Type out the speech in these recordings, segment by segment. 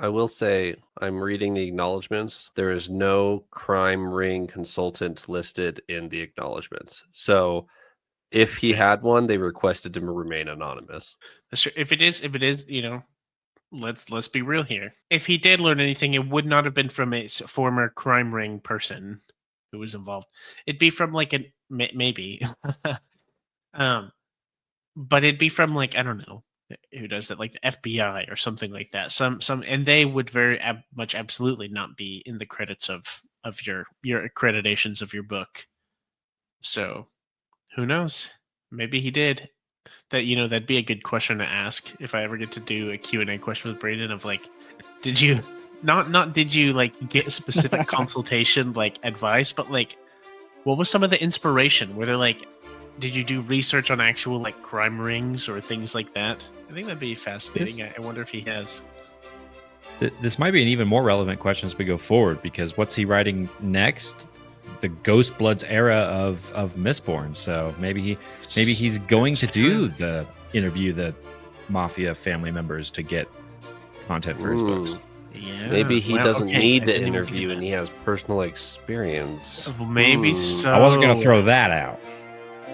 I will say I'm reading the acknowledgments. There is no crime ring consultant listed in the acknowledgments. So if he had one, they requested to remain anonymous. If it is, let's be real here. If he did learn anything, it would not have been from a former crime ring person who was involved. It'd be from like a maybe, but it'd be from like I don't know who does that, like the FBI or something like that. Some, and they would very much absolutely not be in the credits of your accreditations of your book. So who knows? Maybe he did. That'd be a good question to ask if I ever get to do a Q&A question with Brandon of like, did you not did you like get specific consultation like advice, but like what was some of the inspiration? Were there like did you do research on actual like crime rings or things like that? I think that'd be fascinating. I wonder if he has. This might be an even more relevant question as we go forward, because what's he writing next? The Ghostbloods era of Mistborn. So maybe he's going to do the interview the mafia family members to get content for his books. Yeah. Maybe he doesn't need to interview and he has personal experience. Maybe so. I wasn't going to throw that out.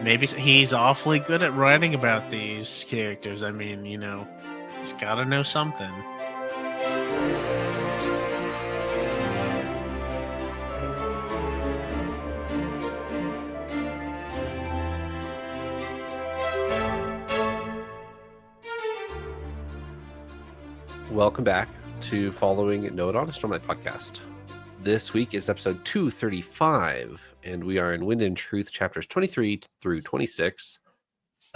Maybe he's awfully good at writing about these characters. I mean, he's got to know something. Welcome back to Following Note on a Stormlight podcast. This week is episode 235, and we are in Wind and Truth chapters 23 through 26.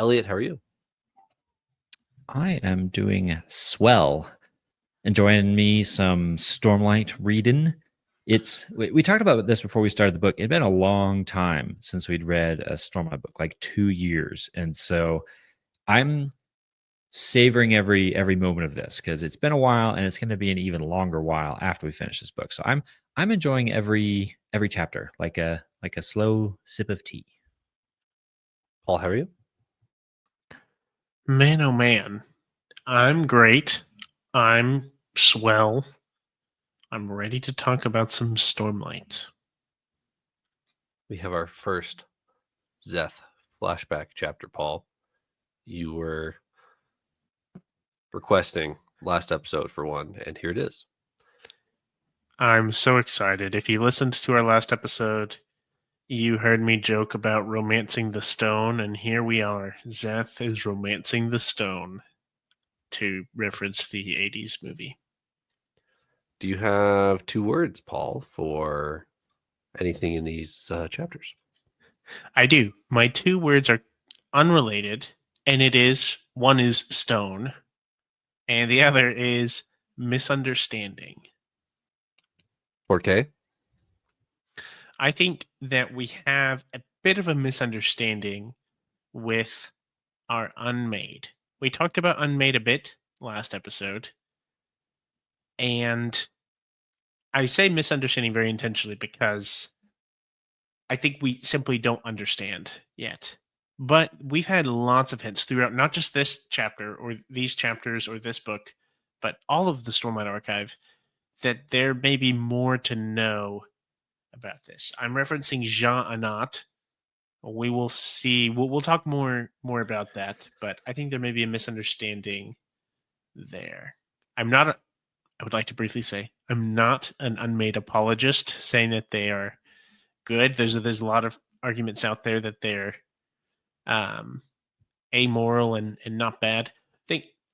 Eliot, how are you? I am doing swell. Enjoying me some Stormlight reading. We talked about this before we started the book. It'd been a long time since we'd read a Stormlight book, like 2 years. And so I'm savoring every moment of this because it's been a while and it's going to be an even longer while after we finish this book. So I'm enjoying every chapter like a slow sip of tea. Paul, how are you? Man, oh man, I'm great. I'm swell. I'm ready to talk about some Stormlight. We have our first Szeth flashback chapter, Paul. You were requesting last episode for one, and here it is. I'm so excited. If you listened to our last episode, you heard me joke about romancing the stone, and here we are. Szeth is romancing the stone, to reference the 80s movie. Do you have 2 words, Paul, for anything in these chapters? I do. My 2 words are unrelated, and one is stone, and the other is misunderstanding. Okay. I think that we have a bit of a misunderstanding with our Unmade. We talked about Unmade a bit last episode, and I say misunderstanding very intentionally because I think we simply don't understand yet. But we've had lots of hints throughout, not just this chapter or these chapters or this book, but all of the Stormlight Archive, that there may be more to know about this. I'm referencing Jean Anat. We will see. We'll talk more about that, but I think there may be a misunderstanding there. I would like to briefly say I'm not an Unmade apologist saying that they are good. There's a lot of arguments out there that they're amoral and not bad.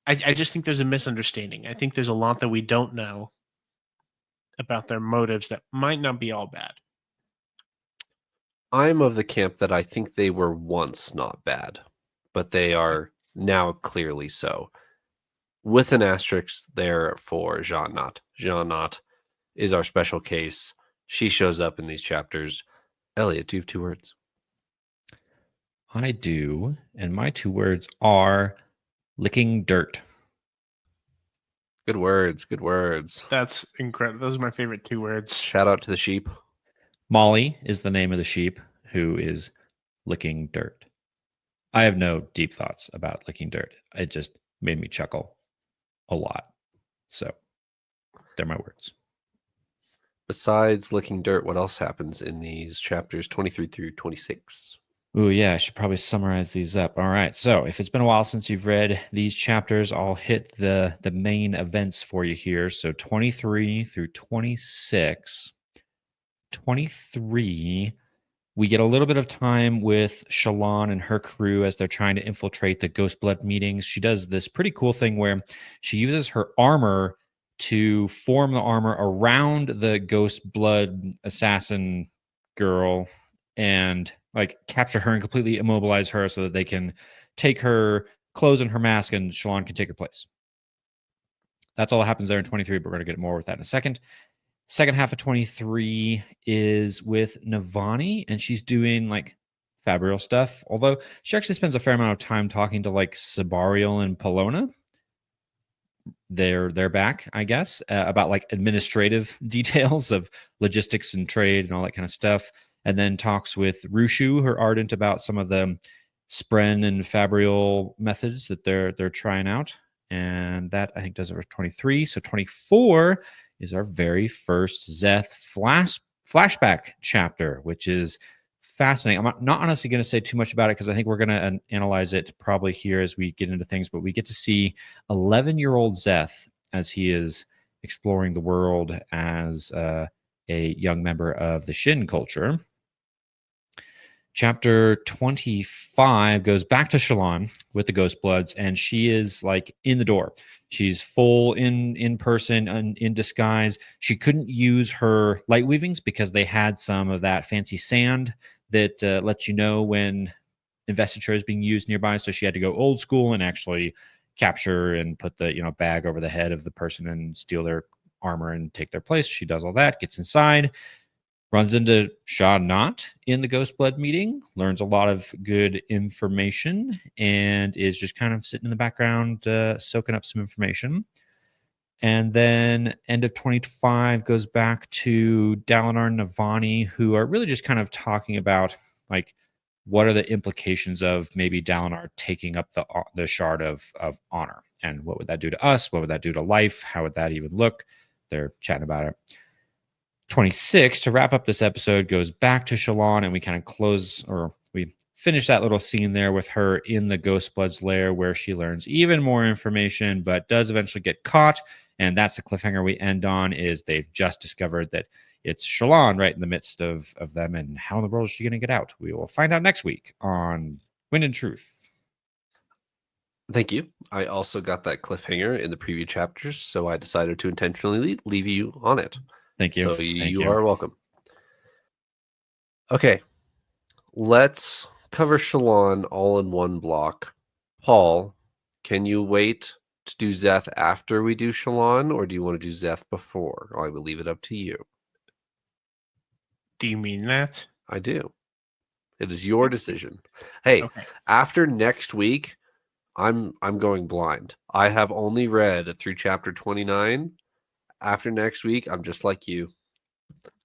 I just think there's a misunderstanding. I think there's a lot that we don't know about their motives that might not be all bad. I'm of the camp that I think they were once not bad, but they are now clearly so. With an asterisk there for Jean Nat. Jean Nat is our special case. She shows up in these chapters. Eliot, do you have 2 words? I do, and my 2 words are licking dirt. Good words, good words. That's incredible. Those are my favorite 2 words. Shout out to the sheep. Molly is the name of the sheep who is licking dirt. I have no deep thoughts about licking dirt. It just made me chuckle a lot. So They're my words. Besides licking dirt, what else happens in these chapters 23 through 26? Ooh, yeah, I should probably summarize these up. All right. So if it's been a while since you've read these chapters, I'll hit the main events for you here. So 23 through 26. 23, we get a little bit of time with Shallan and her crew as they're trying to infiltrate the Ghostblood meetings. She does this pretty cool thing where she uses her armor to form the armor around the Ghostblood assassin girl and like capture her and completely immobilize her so that they can take her clothes and her mask and Shallan can take her place. That's all that happens there in 23, but we're going to get more with that in a second. Second half of 23 is with Navani, and she's doing like Fabrial stuff. Although she actually spends a fair amount of time talking to like Sabariel and Polona. They're back, I guess, about like administrative details of logistics and trade and all that kind of stuff. And then talks with Rushu, her ardent, about some of the Spren and Fabrial methods that they're trying out. And that I think does it for 23. So 24 is our very first Zeth flashback chapter, which is fascinating. I'm not honestly going to say too much about it because I think we're going to analyze it probably here as we get into things, but we get to see 11-year-old Zeth as he is exploring the world as a young member of the Shin culture. Chapter 25 goes back to Shallan with the Ghostbloods, and she is like in the door. She's full in person and in disguise. She couldn't use her light weavings because they had some of that fancy sand that lets you know when investiture is being used nearby. So she had to go old school and actually capture and put the bag over the head of the person and steal their armor and take their place. She does all that, gets inside. Runs into Shah Knot in the Ghostblood meeting, learns a lot of good information, and is just kind of sitting in the background, soaking up some information. And then end of 25 goes back to Dalinar and Navani, who are really just kind of talking about like what are the implications of maybe Dalinar taking up the shard of honor, and what would that do to us? What would that do to life? How would that even look? They're chatting about it. 26 to wrap up this episode goes back to Shallan, and we kind of we finish that little scene there with her in the Ghostbloods lair where she learns even more information but does eventually get caught, and that's the cliffhanger we end on. Is they've just discovered that it's Shallan right in the midst of them, and how in the world is she going to get out? We will find out next week on Wind and Truth. Thank you. I also got that cliffhanger in the preview chapters, so I decided to intentionally leave you on it. Thank you. So you are welcome. Okay, let's cover Shallan all in one block. Paul, can you wait to do Zeth after we do Shallan, or do you want to do Zeth before? I will leave it up to you. Do you mean that? I do. It is your decision. Hey, Okay. After next week, I'm going blind. I have only read through chapter 29. After next week, I'm just like you.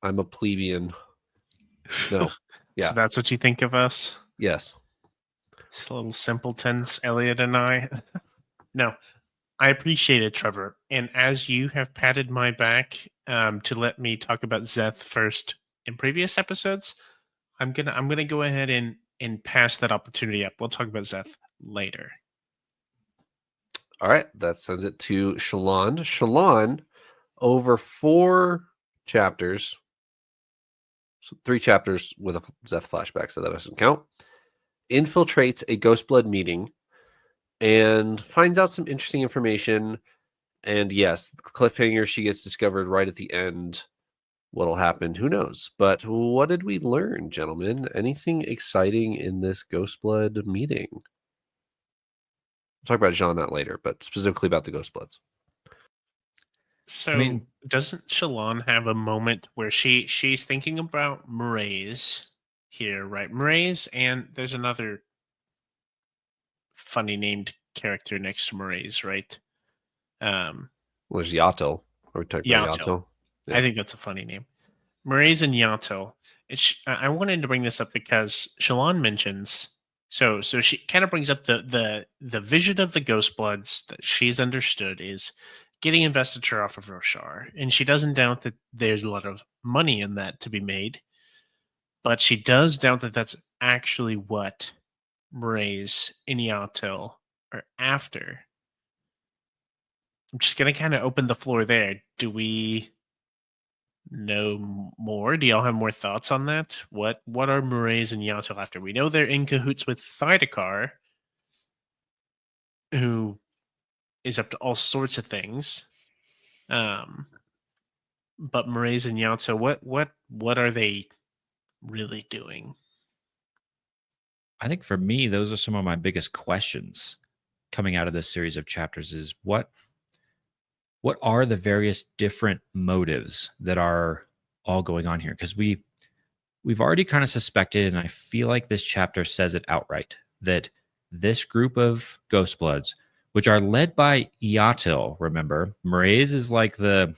I'm a plebeian. No. Yeah. So that's what you think of us? Yes. Just little simpletons, Eliot and I. No, I appreciate it, Trevor. And as you have patted my back to let me talk about Zeth first in previous episodes, I'm gonna go ahead and pass that opportunity up. We'll talk about Zeth later. All right. That sends it to Shallan. Shallan, over 4 chapters, so 3 chapters with a Zeth flashback, so that doesn't count, infiltrates a Ghostblood meeting and finds out some interesting information. And yes, cliffhanger, she gets discovered right at the end. What'll happen? Who knows? But what did we learn, gentlemen? Anything exciting in this Ghostblood meeting? We'll talk about Jean that later, but specifically about the Ghostbloods. So doesn't Shallan have a moment where she's thinking about Mraize here, right? Mraize, and there's another funny named character next to Mraize, right? Well, there's Yato. Are we talking about Yato? Yeah. I think that's a funny name. Mraize and Yato. I wanted to bring this up because Shallan mentions so she kind of brings up the vision of the Ghostbloods that she's understood is getting investiture off of Roshar, and she doesn't doubt that there's a lot of money in that to be made, but she does doubt that that's actually what Mraize and Yatil are after. I'm just going to kind of open the floor there. Do we know more? Do y'all have more thoughts on that? What are Mraize and Yatil after? We know they're in cahoots with Thydakar, who is up to all sorts of things. But Mraize and Yatil, what are they really doing? I think for me, those are some of my biggest questions coming out of this series of chapters is what are the various different motives that are all going on here? Because we've already kind of suspected, and I feel like this chapter says it outright, that this group of Ghostbloods, which are led by Yatil, remember, Mraize is like the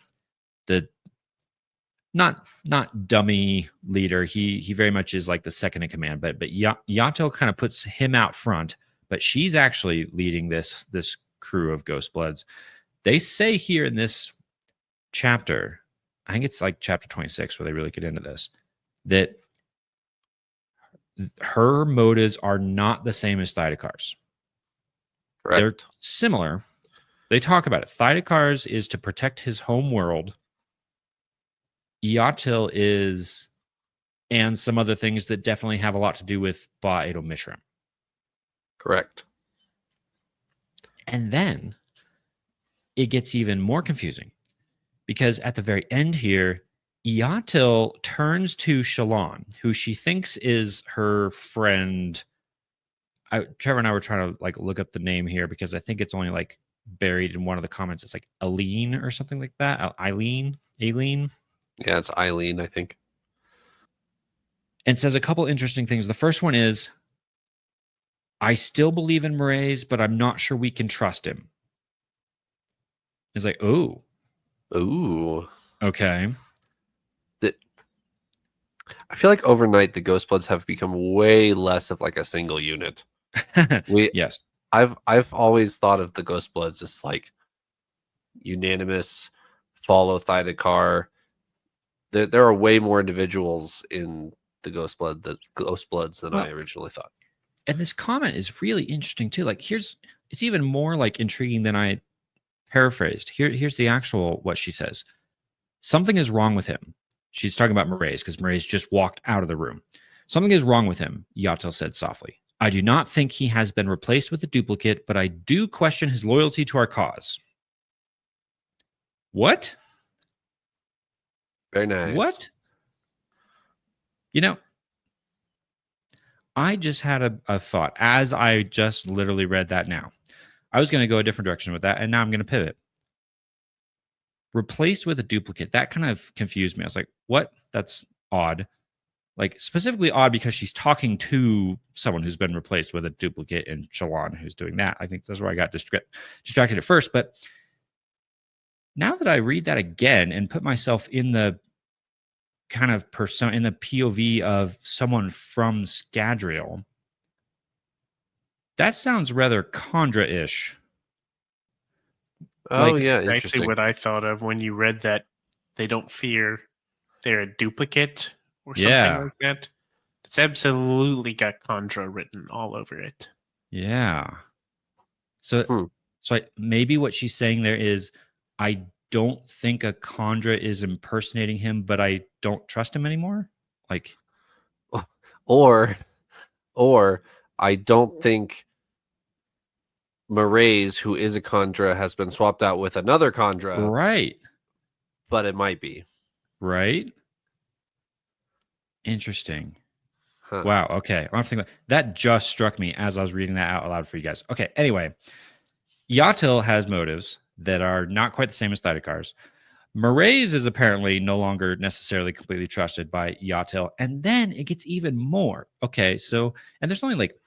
not dummy leader. He very much is like the second in command, but Yatil kind of puts him out front, but she's actually leading this crew of Ghostbloods. They say here in this chapter, I think it's like chapter 26 where they really get into this, that her motives are not the same as Thydakar's. Correct. They're similar. They talk about it. Thydakar's is to protect his home world. Yatil is, and some other things that definitely have a lot to do with Ba Edo Mishram. Correct. And then it gets even more confusing because at the very end here, Yatil turns to Shallan, who she thinks is her friend. Trevor and I were trying to like look up the name here because I think it's only like buried in one of the comments. It's like Eileen or something like that. Eileen. Yeah, it's Eileen, I think. And says a couple interesting things. The first one is, I still believe in Mraize, but I'm not sure we can trust him. It's like, ooh, okay. I feel like overnight the Ghostbloods have become way less of like a single unit. Yes, I've always thought of the Ghostbloods as like unanimous, follow Thydakar. There are way more individuals in the Ghostbloods than I originally thought. And this comment is really interesting too. Like it's even more like intriguing than I paraphrased. Here's the actual what she says. Something is wrong with him. She's talking about Mraize because Mraize just walked out of the room. Something is wrong with him, Yatil said softly. I do not think he has been replaced with a duplicate, but I do question his loyalty to our cause. What? Very nice. What? You know, I just had a thought as I just literally read that now. I was going to go a different direction with that, and now I'm going to pivot. Replaced with a duplicate. That kind of confused me. I was like, what? That's odd. Like, specifically odd because she's talking to someone who's been replaced with a duplicate in Shallan who's doing that. I think that's where I got distracted at first. But now that I read that again and put myself in the kind of persona, in the POV of someone from Scadrial, that sounds rather Khandra-ish. Oh, Like, yeah, actually interesting. what I thought of when you read that they don't fear they're a duplicate or something like that. It's absolutely got Khandra written all over it. Yeah. So maybe what she's saying there is, I don't think a Khandra is impersonating him, but I don't trust him anymore. Like, or I don't think Mraize, who is a Khandra, has been swapped out with another Khandra. Right. But it might be. Right. Interesting. Huh. Wow. Okay. I'm thinking that just struck me as I was reading that out loud for you guys. Okay. Anyway, Yatil has motives that are not quite the same as Thydakar's. Mraize is apparently no longer necessarily completely trusted by Yatil. And then it gets even more. Okay. So, and there's only like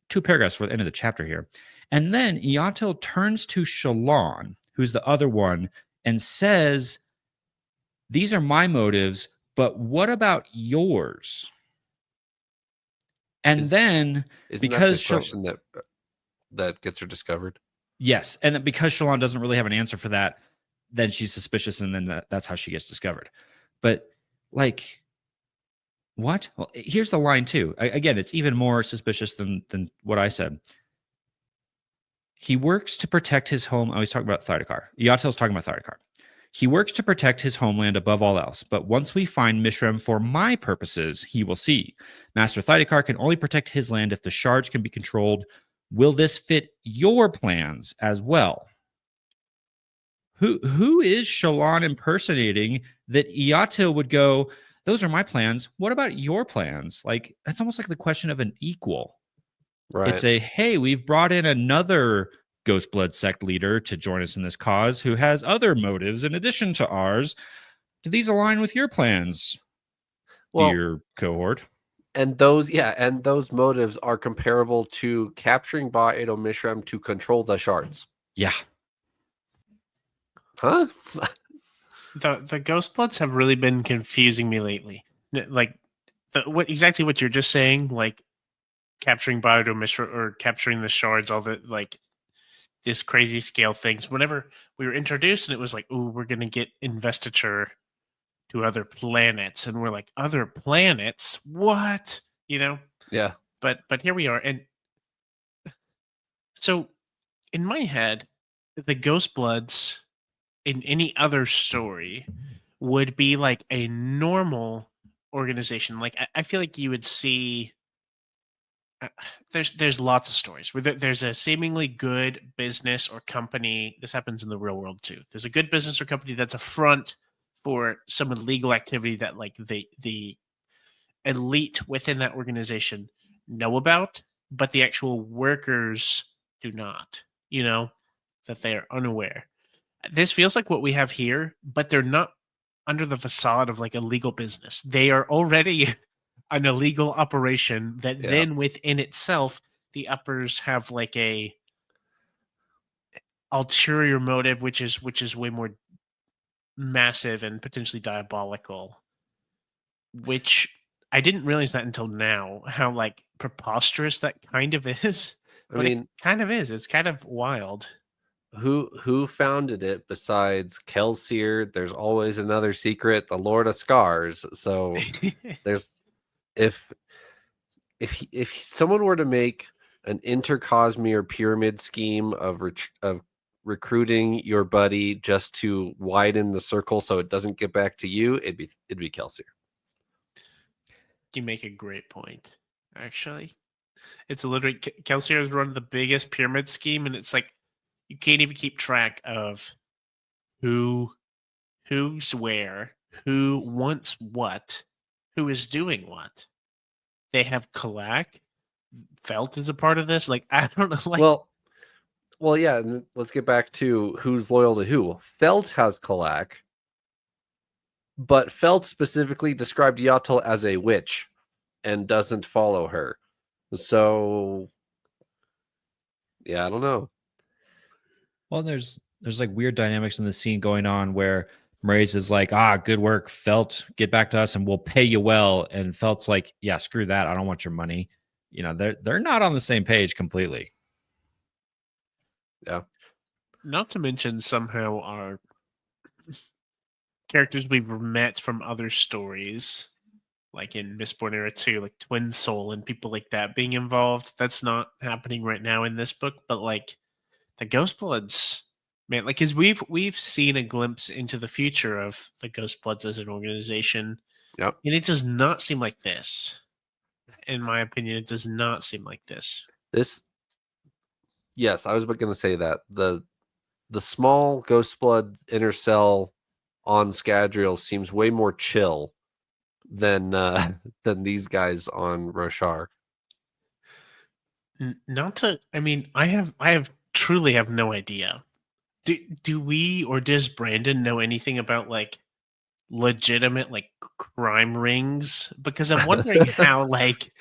2 paragraphs for the end of the chapter here. And then Yatil turns to Shallan, who's the other one, and says, these are my motives, but what about yours? And then because that the question that gets her discovered? Yes. And because Shallan doesn't really have an answer for that, then she's suspicious, and then that's how she gets discovered. But like, what? Well, here's the line too. Again, it's even more suspicious than what I said. He works to protect his home. I was talking about Thydakar. Yatel's talking about Thydakar. He works to protect his homeland above all else, but once we find Mishram for my purposes, he will see. Master Thydakar can only protect his land if the shards can be controlled. Will this fit your plans as well? Who is Shallan impersonating that Yato would go, those are my plans. What about your plans? Like, that's almost like the question of an equal. Right. It's a, hey, we've brought in another Ghostblood sect leader to join us in this cause who has other motives in addition to ours. Do these align with your plans, dear cohort? And those motives are comparable to capturing Ba Edo Mishram to control the shards. Yeah. Huh? The Ghostbloods have really been confusing me lately. Like, exactly what you're just saying, like capturing Ba Edo Mishram or capturing the shards, all the like this crazy scale things. Whenever we were introduced, and it was like, "Ooh, we're gonna get investiture to other planets," and we're like, "Other planets? What?" You know? Yeah. But here we are, and so in my head, the Ghostbloods in any other story would be like a normal organization. Like I feel like you would see. There's lots of stories where there's a seemingly good business or company. This happens in the real world too. There's a good business or company that's a front for some illegal activity that like the elite within that organization know about, but the actual workers do not. You know, that they are unaware. This feels like what we have here, but they're not under the facade of like a legal business. They are already an illegal operation that then within itself, the uppers have like a ulterior motive, which is way more massive and potentially diabolical, which I didn't realize that until now, how like preposterous that kind of is. But it kind of is. It's kind of wild. Who founded it besides Kelsier? There's always another secret, the Lord of Scars. So there's if someone were to make an inter-Cosmere pyramid scheme of recruiting your buddy just to widen the circle so it doesn't get back to you, it'd be Kelsier. You make a great point, actually. It's literally Kelsier has run the biggest pyramid scheme, and it's like you can't even keep track of who's where, who wants what, who is doing what. They have Kalak. Felt is a part of this. Like, I don't know. Like, well, yeah. And let's get back to who's loyal to who. Felt has Kalak, but Felt specifically described Yatel as a witch and doesn't follow her. So, yeah, I don't know. Well, there's like weird dynamics in the scene going on where Mraize is like, good work, Felt, get back to us and we'll pay you well. And Felt's like, yeah, screw that. I don't want your money. You know, they're not on the same page completely. Yeah. Not to mention somehow our characters we've met from other stories, like in Mistborn Era 2, like Twin Soul and people like that being involved. That's not happening right now in this book, but like the Ghostbloods, man, like because we've seen a glimpse into the future of the Ghostbloods as an organization. Yep. And it does not seem like this. In my opinion, it does not seem like this. Yes, I was going to say that the small Ghostblood inner cell on Scadrial seems way more chill than these guys on Roshar. Not to, I mean, I truly have no idea. Do we or does Brandon know anything about like legitimate like crime rings? Because I'm wondering how like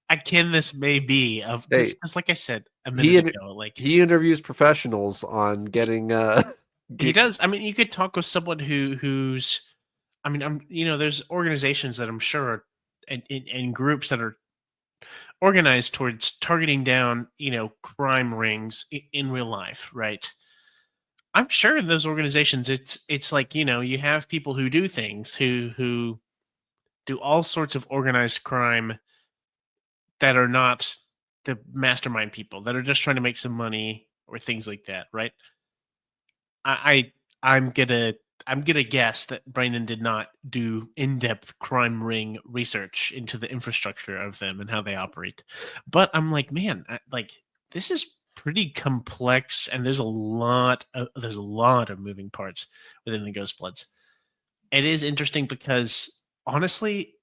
akin this may be of because like I said a minute ago, like he interviews professionals on getting he does. I mean, you could talk with someone who's I mean, there's organizations that I'm sure are and groups that are organized towards targeting down, crime rings in real life, right? I'm sure in those organizations, it's like, you have people who do things, who do all sorts of organized crime that are not the mastermind people, that are just trying to make some money or things like that, right? I, I'm gonna guess that Brandon did not do in-depth crime ring research into the infrastructure of them and how they operate. But I'm like, man, like this is pretty complex, and there's a lot of moving parts within the Ghostbloods. It is interesting because honestly,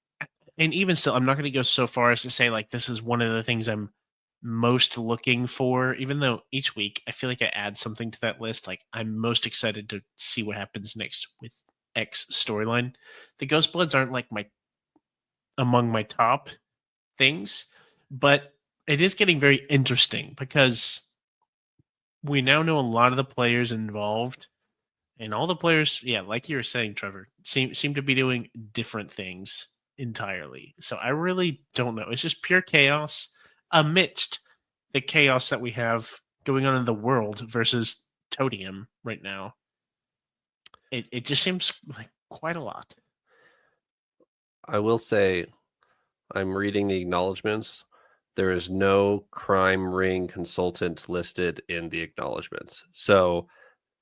and even still, I'm not going to go so far as to say like this is one of the things I'm most looking for, even though each week I feel like I add something to that list. Like I'm most excited to see what happens next with X storyline. The Ghostbloods aren't like among my top things, but it is getting very interesting because we now know a lot of the players involved, and all the players, yeah, like you were saying, Trevor, seem to be doing different things entirely. So I really don't know. It's just pure chaos amidst the chaos that we have going on in the world versus Todium right now. It just seems like quite a lot. I will say, I'm reading the acknowledgments. There is no crime ring consultant listed in the acknowledgments. So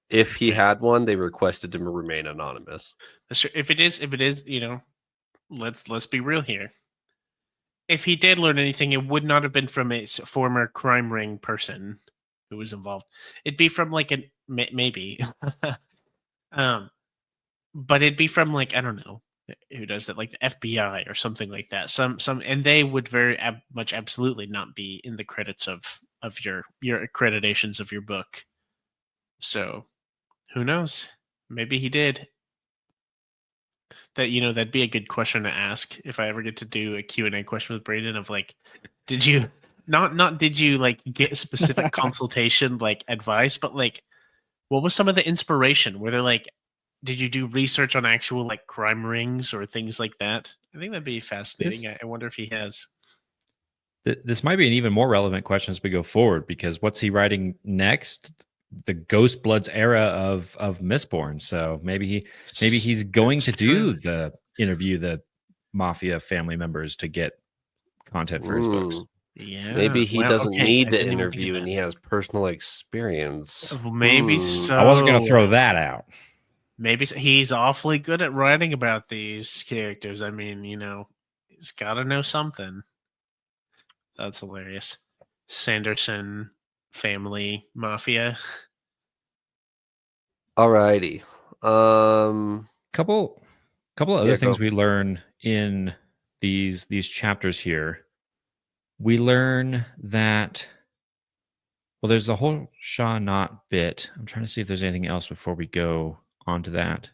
if he Okay. had one, they requested to remain anonymous. If it is, let's be real here. If he did learn anything, it would not have been from a former crime ring person who was involved. It'd be from like maybe, but it'd be from like I don't know who does that, like the FBI or something like that. And they would very much absolutely not be in the credits of your accreditations of your book. So who knows? Maybe he did. That'd be a good question to ask if I ever get to do a Q&A question with Brandon of like, did you not did you like get specific consultation like advice, but like what was some of the inspiration? Were there like did you do research on actual like crime rings or things like that? I think that'd be fascinating. I wonder if he has. This might be an even more relevant question as we go forward, because what's he writing next? The Ghostbloods era of Mistborn. So maybe he's going That's to true. do the interview the mafia family members to get content for his books. Yeah. Maybe he Well, doesn't okay. need I to didn't even think interview of and that. he has personal experience. Well, maybe so. I wasn't going to throw that out. Maybe he's awfully good at writing about these characters. I mean, he's got to know something. That's hilarious. Sanderson family mafia. Alrighty. Couple of other Yeah, things go. we learn in these chapters here. We learn that, well, there's the whole Shaw Not bit. I'm trying to see if there's anything else before we go on to that.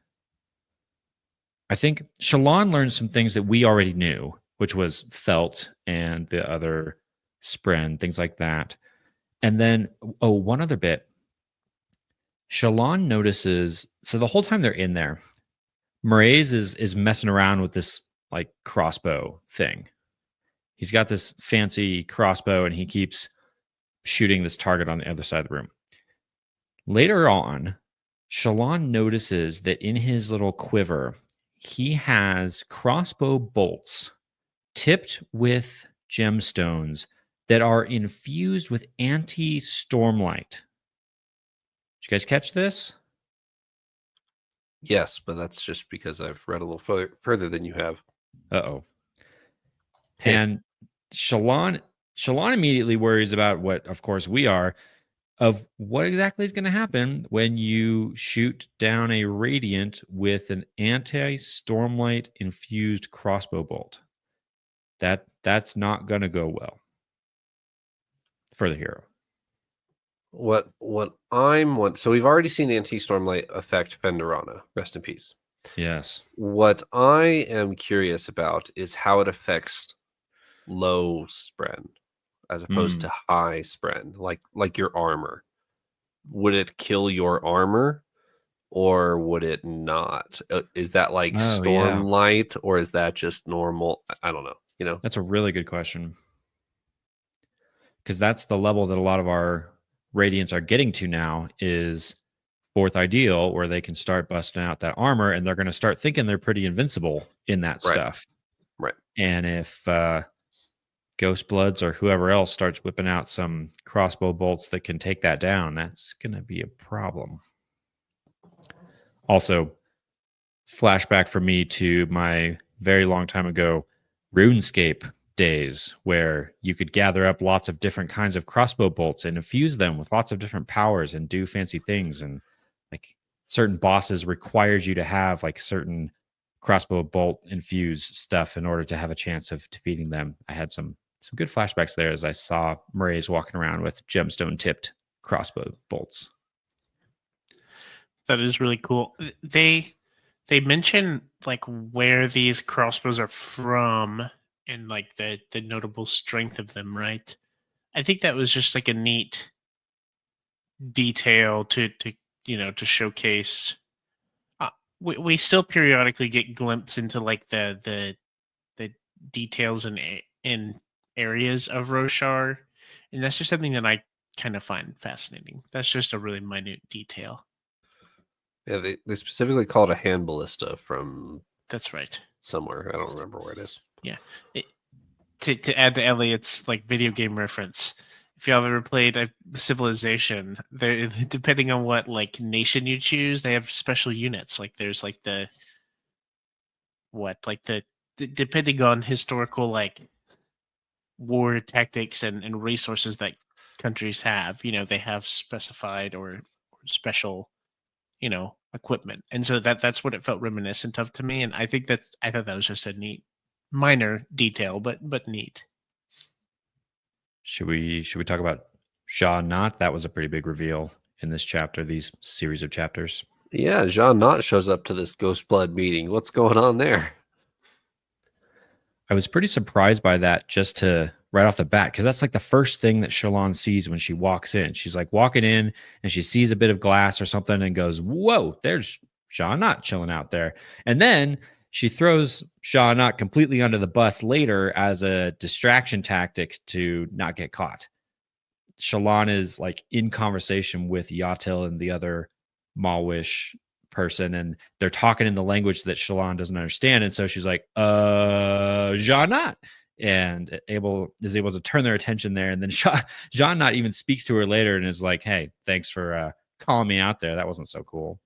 I think Shalon learned some things that we already knew, which was felt and the other spren, things like that. And then, one other bit. Shalon notices, so the whole time they're in there, Moraes is messing around with this like crossbow thing. He's got this fancy crossbow and he keeps shooting this target on the other side of the room. Later on, Shalon notices that in his little quiver, he has crossbow bolts tipped with gemstones that are infused with anti-stormlight. Did you guys catch this? Yes, but that's just because I've read a little further than you have. Uh-oh. And Shalon immediately worries about what, of course, we are, of what exactly is going to happen when you shoot down a radiant with an anti-stormlight infused crossbow bolt. That's not going to go well for the hero. So we've already seen anti-stormlight affect Fenderana. Rest in peace. Yes. What I am curious about is how it affects low spren as opposed to high spren, like your armor. Would it kill your armor or would it not? Is that like Stormlight or is that just normal? I don't know. That's a really good question. Because that's the level that a lot of our radiants are getting to now, is fourth ideal where they can start busting out that armor, and they're going to start thinking they're pretty invincible in that Right. stuff. Right. And if Ghostbloods or whoever else starts whipping out some crossbow bolts that can take that down, that's going to be a problem. Also, flashback for me to my very long time ago RuneScape days, where you could gather up lots of different kinds of crossbow bolts and infuse them with lots of different powers and do fancy things. And like certain bosses required you to have like certain crossbow bolt infused stuff in order to have a chance of defeating them. I had some good flashbacks there as I saw Murray's walking around with gemstone tipped crossbow bolts. That is really cool. They mention like where these crossbows are from and like the notable strength of them, right? I think that was just like a neat detail to to showcase. We still periodically get glimpses into like the details in areas of Roshar, and that's just something that I kind of find fascinating. That's just a really minute detail. Yeah, they specifically call it a hand ballista from That's right. somewhere. I don't remember where it is. Yeah. To add to Eliot's like video game reference, if y'all have ever played a Civilization, there depending on what like nation you choose, they have special units. Like there's like depending on historical like war tactics and resources that countries have, they have specified or special equipment. And so that's what it felt reminiscent of to me. And I thought that was just a neat minor detail, but neat. Should we talk about Shaw Not? That was a pretty big reveal in this chapter, these series of chapters. Yeah, Jean Knott shows up to this Ghostblood meeting. What's going on there? I was pretty surprised by that just to right off the bat, because that's like the first thing that Shallan sees when she walks in. She's like walking in and she sees a bit of glass or something and goes, whoa, there's Shaw Not chilling out there. And then she throws Shaw Not completely under the bus later as a distraction tactic to not get caught. Shallan is like in conversation with Yatil and the other Malwish person, and they're talking in the language that Shallan doesn't understand. And so she's like, Jean Not, and is able to turn their attention there. And then Jean Not even speaks to her later and is like, hey, thanks for calling me out there. That wasn't so cool.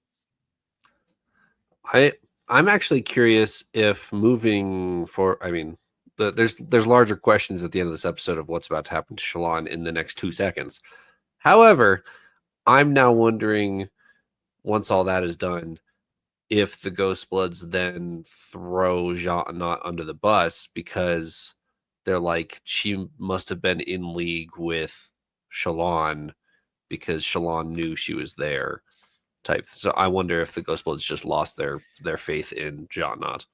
I'm actually curious if there's larger questions at the end of this episode of what's about to happen to Shallan in the next 2 seconds. However, I'm now wondering, once all that is done, if the Ghostbloods then throw Jean Knott under the bus because they're like, she must have been in league with Shallan because Shallan knew she was there type. So I wonder if the Ghostbloods just lost their faith in Jean Knott.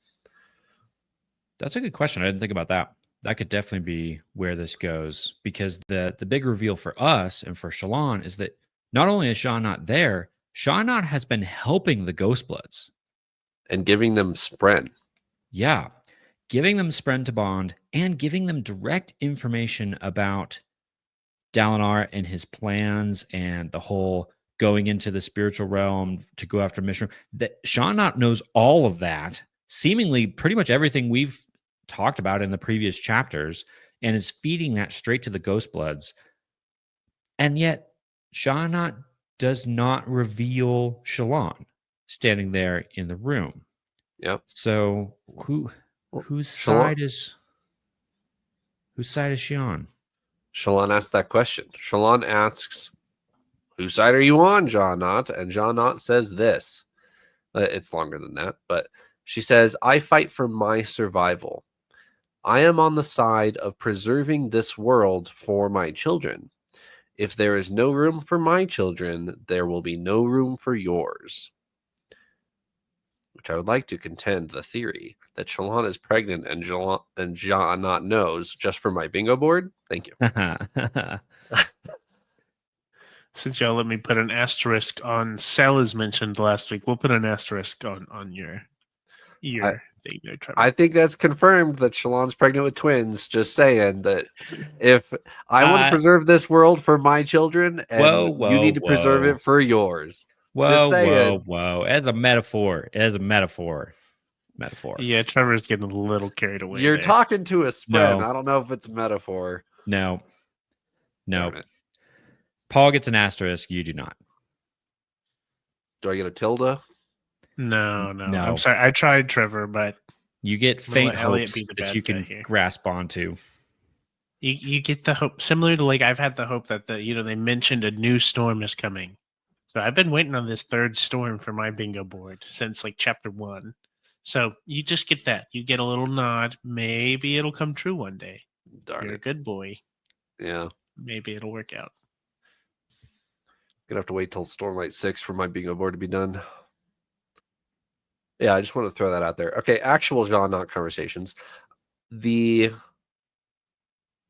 That's a good question. I didn't think about that. That could definitely be where this goes, because the big reveal for us and for Shallan is that not only is Jean Knott there, Jean Knott has been helping the Ghostbloods. And giving them Spren. Yeah. Giving them Spren to bond and giving them direct information about Dalinar and his plans and the whole going into the spiritual realm to go after Mishra. That Jean Knott knows all of that, seemingly pretty much everything we've talked about in the previous chapters, and is feeding that straight to the Ghostbloods. And yet Jean Knott does not reveal Shallan standing there in the room. Yep. So whose side is she on? Shallan asked that question. Shallan asks, whose side are you on, Jean Knott? And Jean Knott says this. It's longer than that, but she says, I fight for my survival. I am on the side of preserving this world for my children. If there is no room for my children, there will be no room for yours. Which I would like to contend the theory that Shallan is pregnant and Jean Knott knows just for my bingo board. Thank you. Since y'all let me put an asterisk on Cell as mentioned last week, we'll put an asterisk on your thing there, Trevor. I think that's confirmed that Shallan's pregnant with twins. Just saying that if I want to preserve this world for my children, and you need to preserve it for yours. Whoa, saying. whoa. As a metaphor. As a metaphor. Metaphor. Yeah, Trevor's getting a little carried away. You're there. talking to a spren. No. I don't know if it's a metaphor. No. Darn it. Paul gets an asterisk. You do not. Do I get a tilde? No. No. I'm sorry. I tried Trevor, but You get I'm gonna faint let Eliot hopes be the that bad you guy can here. grasp onto. You get the hope, similar to like I've had the hope that they mentioned a new storm is coming. So I've been waiting on this third storm for my bingo board since like chapter 1. So you just get that. You get a little nod. Maybe it'll come true one day. Darn You're a it. good boy. Yeah. Maybe it'll work out. Gonna have to wait till Stormlight 6 for my bingo board to be done. Yeah, I just want to throw that out there. Okay, actual Jean Not conversations.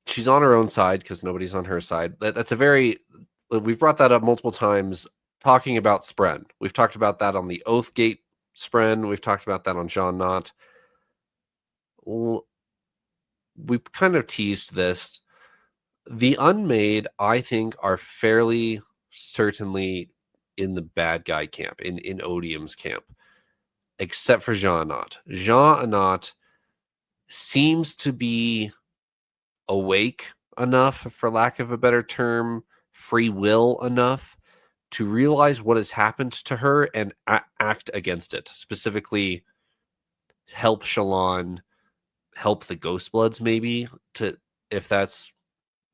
She's on her own side because nobody's on her side. That's a very, we've brought that up multiple times talking about Spren. We've talked about that on the Oathgate Spren. We've talked about that on Jean Not. We kind of teased this. The Unmade, I think, are fairly certainly in the bad guy camp, in Odium's camp, except for Jean Not. Jean Not seems to be awake enough, for lack of a better term, free will enough to realize what has happened to her and act against it. Specifically, help Shallan, help the Ghostbloods, maybe, to if that's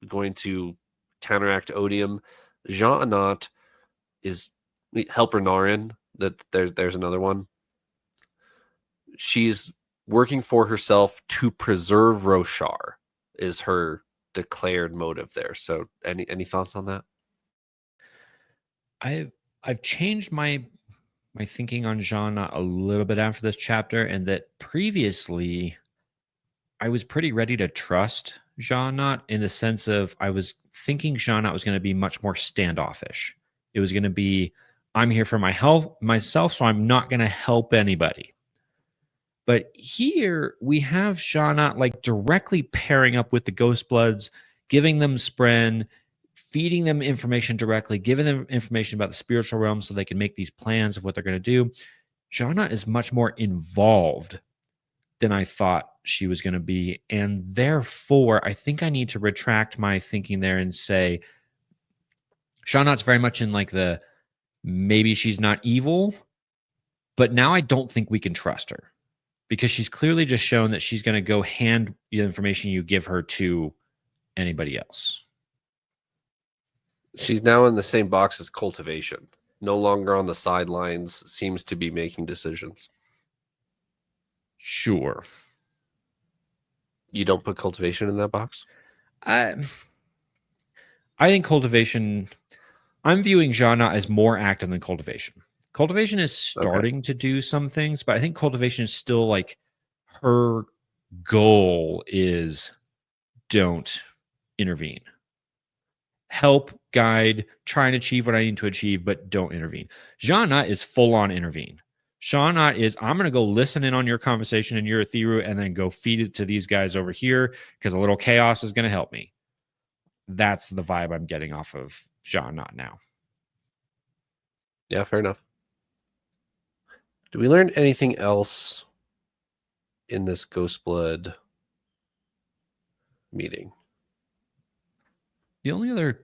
going to counteract Odium. Jean Anat is helper Narin. That there's another one. She's working for herself to preserve Roshar is her declared motive there. So any thoughts on that? I've changed my thinking on Jean a little bit after this chapter, and that previously I was pretty ready to trust Jean Not in the sense of I was thinking Jean Not was going to be much more standoffish. It was going to be, I'm here for myself, so I'm not going to help anybody. But here we have Jean Not like directly pairing up with the Ghostbloods, giving them Spren, feeding them information directly, giving them information about the spiritual realm so they can make these plans of what they're going to do. Jean Not is much more involved than I thought she was going to be. And therefore, I think I need to retract my thinking there and say, Jean Not's very much in like the maybe she's not evil, but now I don't think we can trust her because she's clearly just shown that she's going to go hand the information you give her to anybody else. She's now in the same box as cultivation. No longer on the sidelines, seems to be making decisions. Sure. You don't put cultivation in that box? I think cultivation, I'm viewing Jean Not as more active than cultivation. Cultivation is starting to do some things, but I think cultivation is still like her goal is don't intervene. Help, guide, try and achieve what I need to achieve, but don't intervene. Jean Not is full on intervene. Jean Not is, I'm going to go listen in on your conversation and your Ethereal and then go feed it to these guys over here because a little chaos is going to help me. That's the vibe I'm getting off of Jean Not now. Yeah, fair enough. Do we learn anything else in this Ghostblood meeting? The only other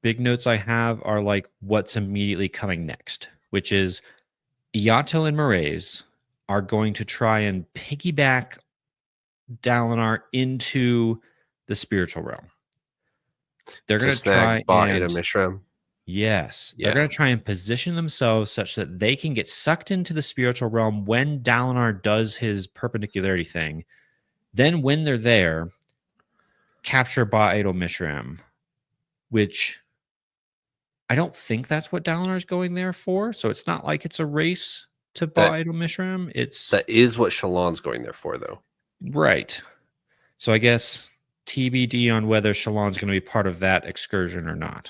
big notes I have are like what's immediately coming next, which is Iato and Maraise are going to try and piggyback Dalinar into the spiritual realm. They're going to try and and Mishram. yes, Yeah. they're going to try and position themselves such that they can get sucked into the spiritual realm when Dalinar does his perpendicularity thing. Then when they're there, capture Ba'edo Mishram, which I don't think that's what Dalinar is going there for. So it's not like it's a race to Ba'edo Mishram. That is what Shallan's going there for, though. Right. So I guess TBD on whether Shallan's going to be part of that excursion or not.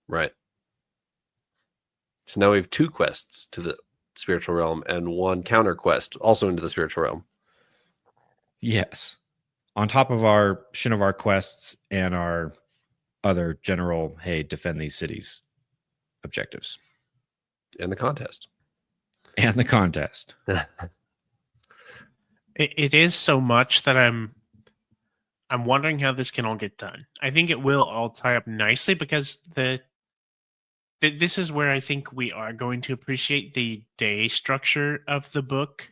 Right. So now we have 2 quests to the spiritual realm and 1 counter quest also into the spiritual realm. Yes. On top of our Shinovar quests and our other general, hey, defend these cities objectives And the contest. and the contest. It is so much that I'm wondering how this can all get done. I think it will all tie up nicely because this is where I think we are going to appreciate the day structure of the book.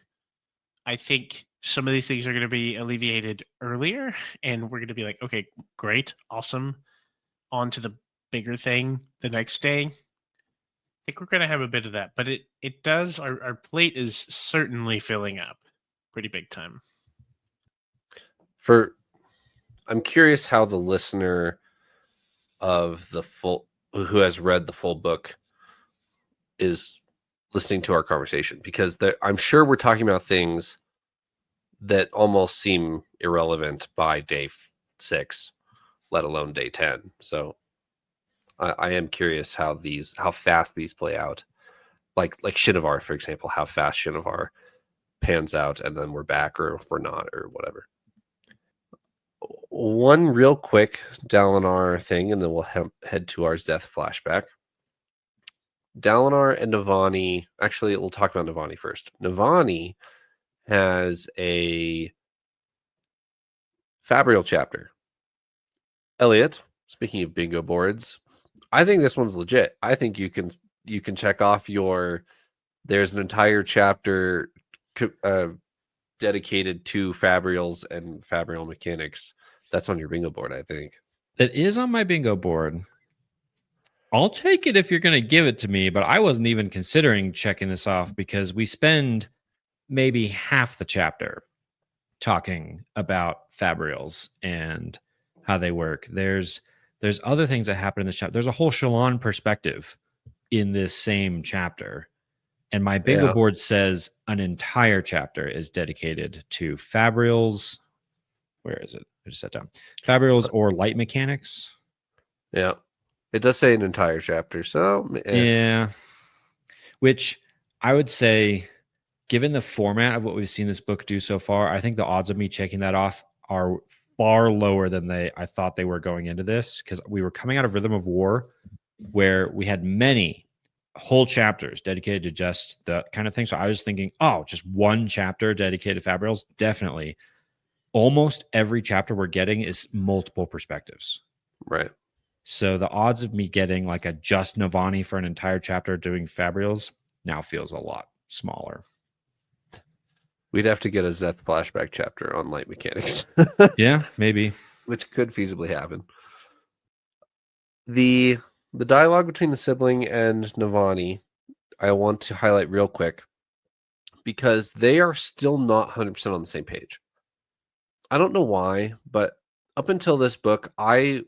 I think some of these things are going to be alleviated earlier, and we're going to be like, okay, great, awesome, on to the bigger thing the next day. I think we're going to have a bit of that, but it does, our plate is certainly filling up pretty big time. I'm curious how the listener of who has read the full book is listening to our conversation, because I'm sure we're talking about things that almost seem irrelevant by day 6, let alone day 10. So I am curious how fast these play out. Like Shinovar, for example, how fast Shinovar pans out, and then we're back, or if we're not, or whatever. One real quick Dalinar thing, and then we'll head to our Zeth flashback. Dalinar and Navani, actually, we'll talk about Navani first. Navani has a Fabrial chapter. Eliot, speaking of bingo boards, I think this one's legit. I think you can check off there's an entire chapter dedicated to Fabrials and Fabrial mechanics. That's on your bingo board, I think. It is on my bingo board. I'll take it if you're going to give it to me, but I wasn't even considering checking this off because we spend maybe half the chapter talking about Fabrials and how they work. There's other things that happen in this chapter. There's a whole Shallan perspective in this same chapter. And my bingo board says an entire chapter is dedicated to Fabrials. Where is it? I just sat down. Fabrials or light mechanics. Yeah. It does say an entire chapter. So, yeah. Which I would say, given the format of what we've seen this book do so far, I think the odds of me checking that off are far lower than I thought they were going into this, because we were coming out of Rhythm of War, where we had many whole chapters dedicated to just the kind of thing. So I was thinking, oh, just one chapter dedicated to Fabrials? Definitely. Almost every chapter we're getting is multiple perspectives. Right. So the odds of me getting like a just Navani for an entire chapter doing Fabrials now feels a lot smaller. We'd have to get a Zeth flashback chapter on light mechanics. Yeah, maybe. Which could feasibly happen. The dialogue between the sibling and Navani, I want to highlight real quick, because they are still not 100% on the same page. I don't know why, but up until this book, I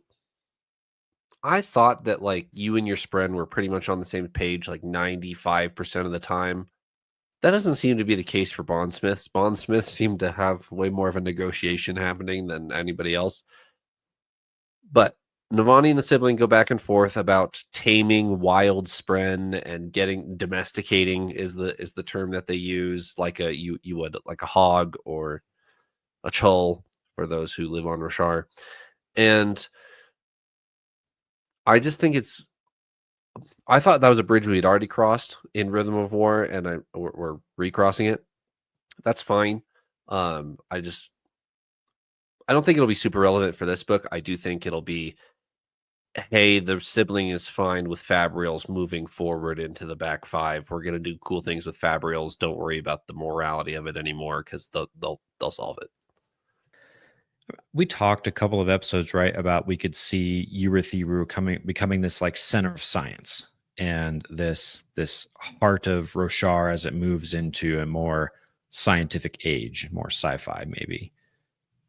thought that like you and your Spren were pretty much on the same page like 95% of the time. That doesn't seem to be the case for bondsmiths. Bondsmiths seem to have way more of a negotiation happening than anybody else. But Navani and the sibling go back and forth about taming wild Spren and domesticating is the term that they use, like you would like a hog or a chull for those who live on Roshar. And I just think I thought that was a bridge we had already crossed in Rhythm of War, and we're recrossing it. That's fine. I don't think it'll be super relevant for this book. I do think it'll be, hey, the sibling is fine with Fabrials moving forward into the back 5. We're going to do cool things with Fabrials. Don't worry about the morality of it anymore, because they'll solve it. We talked a couple of episodes, right, about we could see Urithiru becoming this like center of science and this heart of Roshar as it moves into a more scientific age, more sci-fi maybe.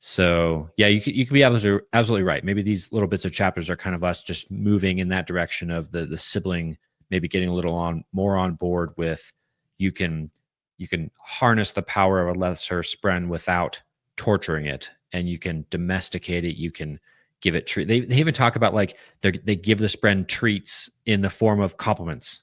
So yeah, you could be absolutely right. Maybe these little bits of chapters are kind of us just moving in that direction of the sibling maybe getting a little more on board with you can harness the power of a lesser Spren without torturing it, and you can domesticate it. You can give it treat. They even talk about like they give the Spren treats in the form of compliments.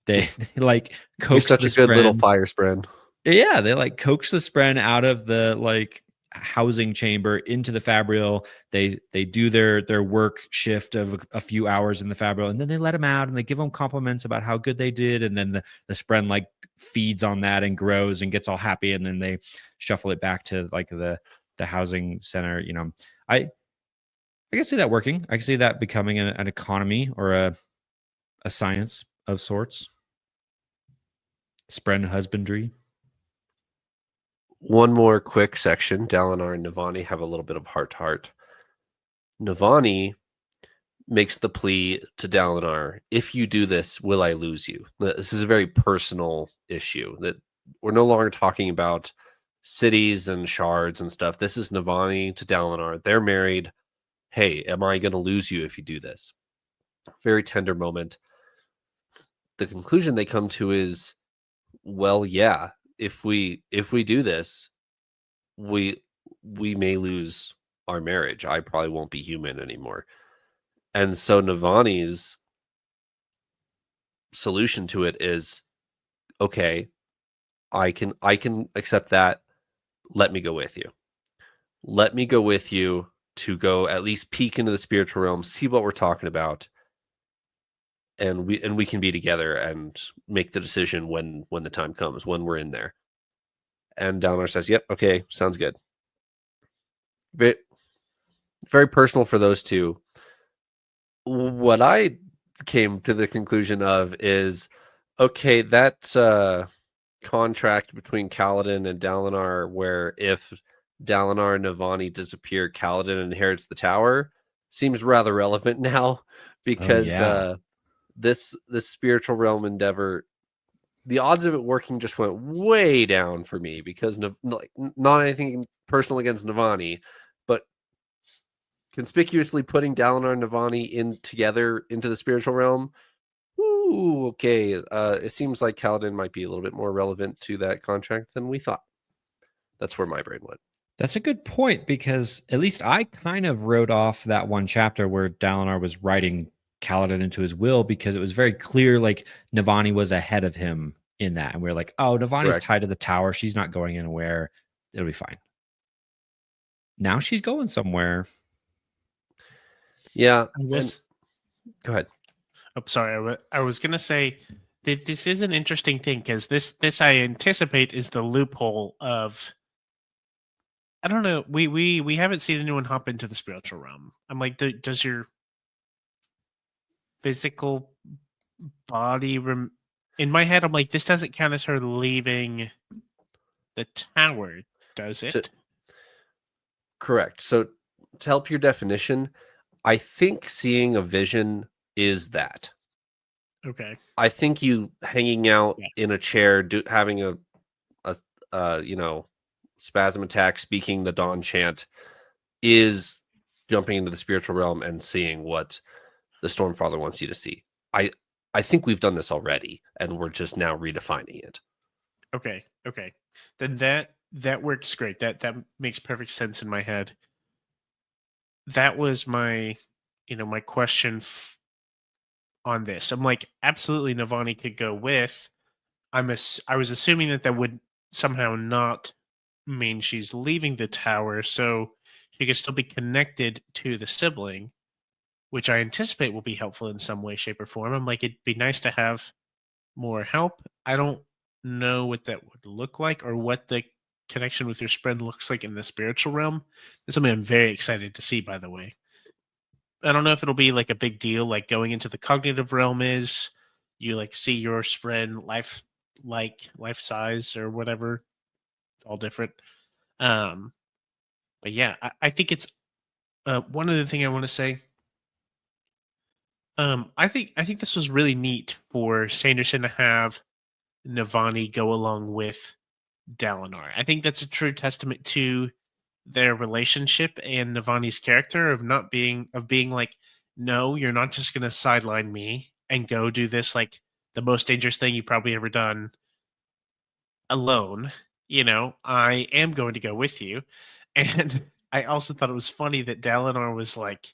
They like coax You're such the a good Spren. little fire Spren. Yeah, they like coax the Spren out of the like housing chamber into the Fabrial. They do their work shift of a few hours in the Fabrial, and then they let him out and they give him compliments about how good they did. And then the Spren like feeds on that and grows and gets all happy, and then they shuffle it back to like the housing center. You know, I can see that working. I can see that becoming an economy or a science of sorts. Spren husbandry. One more quick section. Dalinar and Navani have a little bit of heart-to-heart. Navani makes the plea to Dalinar, if you do this, will I lose you? This is a very personal issue. That we're no longer talking about cities and shards and stuff. This is Navani to Dalinar. They're married. Hey, am I going to lose you if you do this? Very tender moment. The conclusion they come to is, well, yeah, if we do this, we may lose our marriage. I probably won't be human anymore. And so Navani's solution to it is, okay, I can accept that. Let me go with you. Let me go with you to go at least peek into the spiritual realm, see what we're talking about, and we can be together and make the decision when the time comes, when we're in there. And Dalinar says, yep, okay, sounds good. Very, very personal for those two. What I came to the conclusion of is, okay, that contract between Kaladin and Dalinar, where if Dalinar and Navani disappear, Kaladin inherits the tower, seems rather relevant now, because this spiritual realm endeavor, the odds of it working just went way down for me, because not anything personal against Navani, but conspicuously putting Dalinar and Navani in together into the spiritual realm. Ooh, okay. It seems like Kaladin might be a little bit more relevant to that contract than we thought. That's where my brain went. That's a good point, because at least I kind of wrote off that one chapter where Dalinar was writing Kaladin into his will, because it was very clear like Navani was ahead of him in that. And we are like, oh, Navani's Correct. tied to the tower. She's not going anywhere. It'll be fine. Now she's going somewhere. Yeah. Go ahead. Oh, sorry. I was going to say that this is an interesting thing, because this I anticipate is the loophole of, I don't know. We haven't seen anyone hop into the spiritual realm. I'm like, does your physical body in my head? I'm like, this doesn't count as her leaving the tower, does it? Correct. So to help your definition, I think seeing a vision is that. Okay. I think you hanging out in a chair, having a spasm attack, speaking the dawn chant, is jumping into the spiritual realm and seeing what the Stormfather wants you to see. I think we've done this already, and we're just now redefining it. Okay. Then that works great. That makes perfect sense in my head. That was my my question on this. I'm like, absolutely, Navani could go with. I was assuming that would somehow not mean she's leaving the tower, so she could still be connected to the sibling, which I anticipate will be helpful in some way, shape, or form. I'm like, it'd be nice to have more help. I don't know what that would look like, or what the connection with your spread looks like in the spiritual realm. It's something I'm very excited to see, by the way. I don't know if it'll be like a big deal, like going into the cognitive realm is you like see your spread life size or whatever. It's all different. But yeah, I think it's one other thing I want to say. I think this was really neat for Sanderson to have Navani go along with Dalinar. I think that's a true testament to their relationship and Navani's character of being like, no, you're not just gonna sideline me and go do this like the most dangerous thing you've probably ever done alone. I am going to go with you. And I also thought it was funny that Dalinar was like,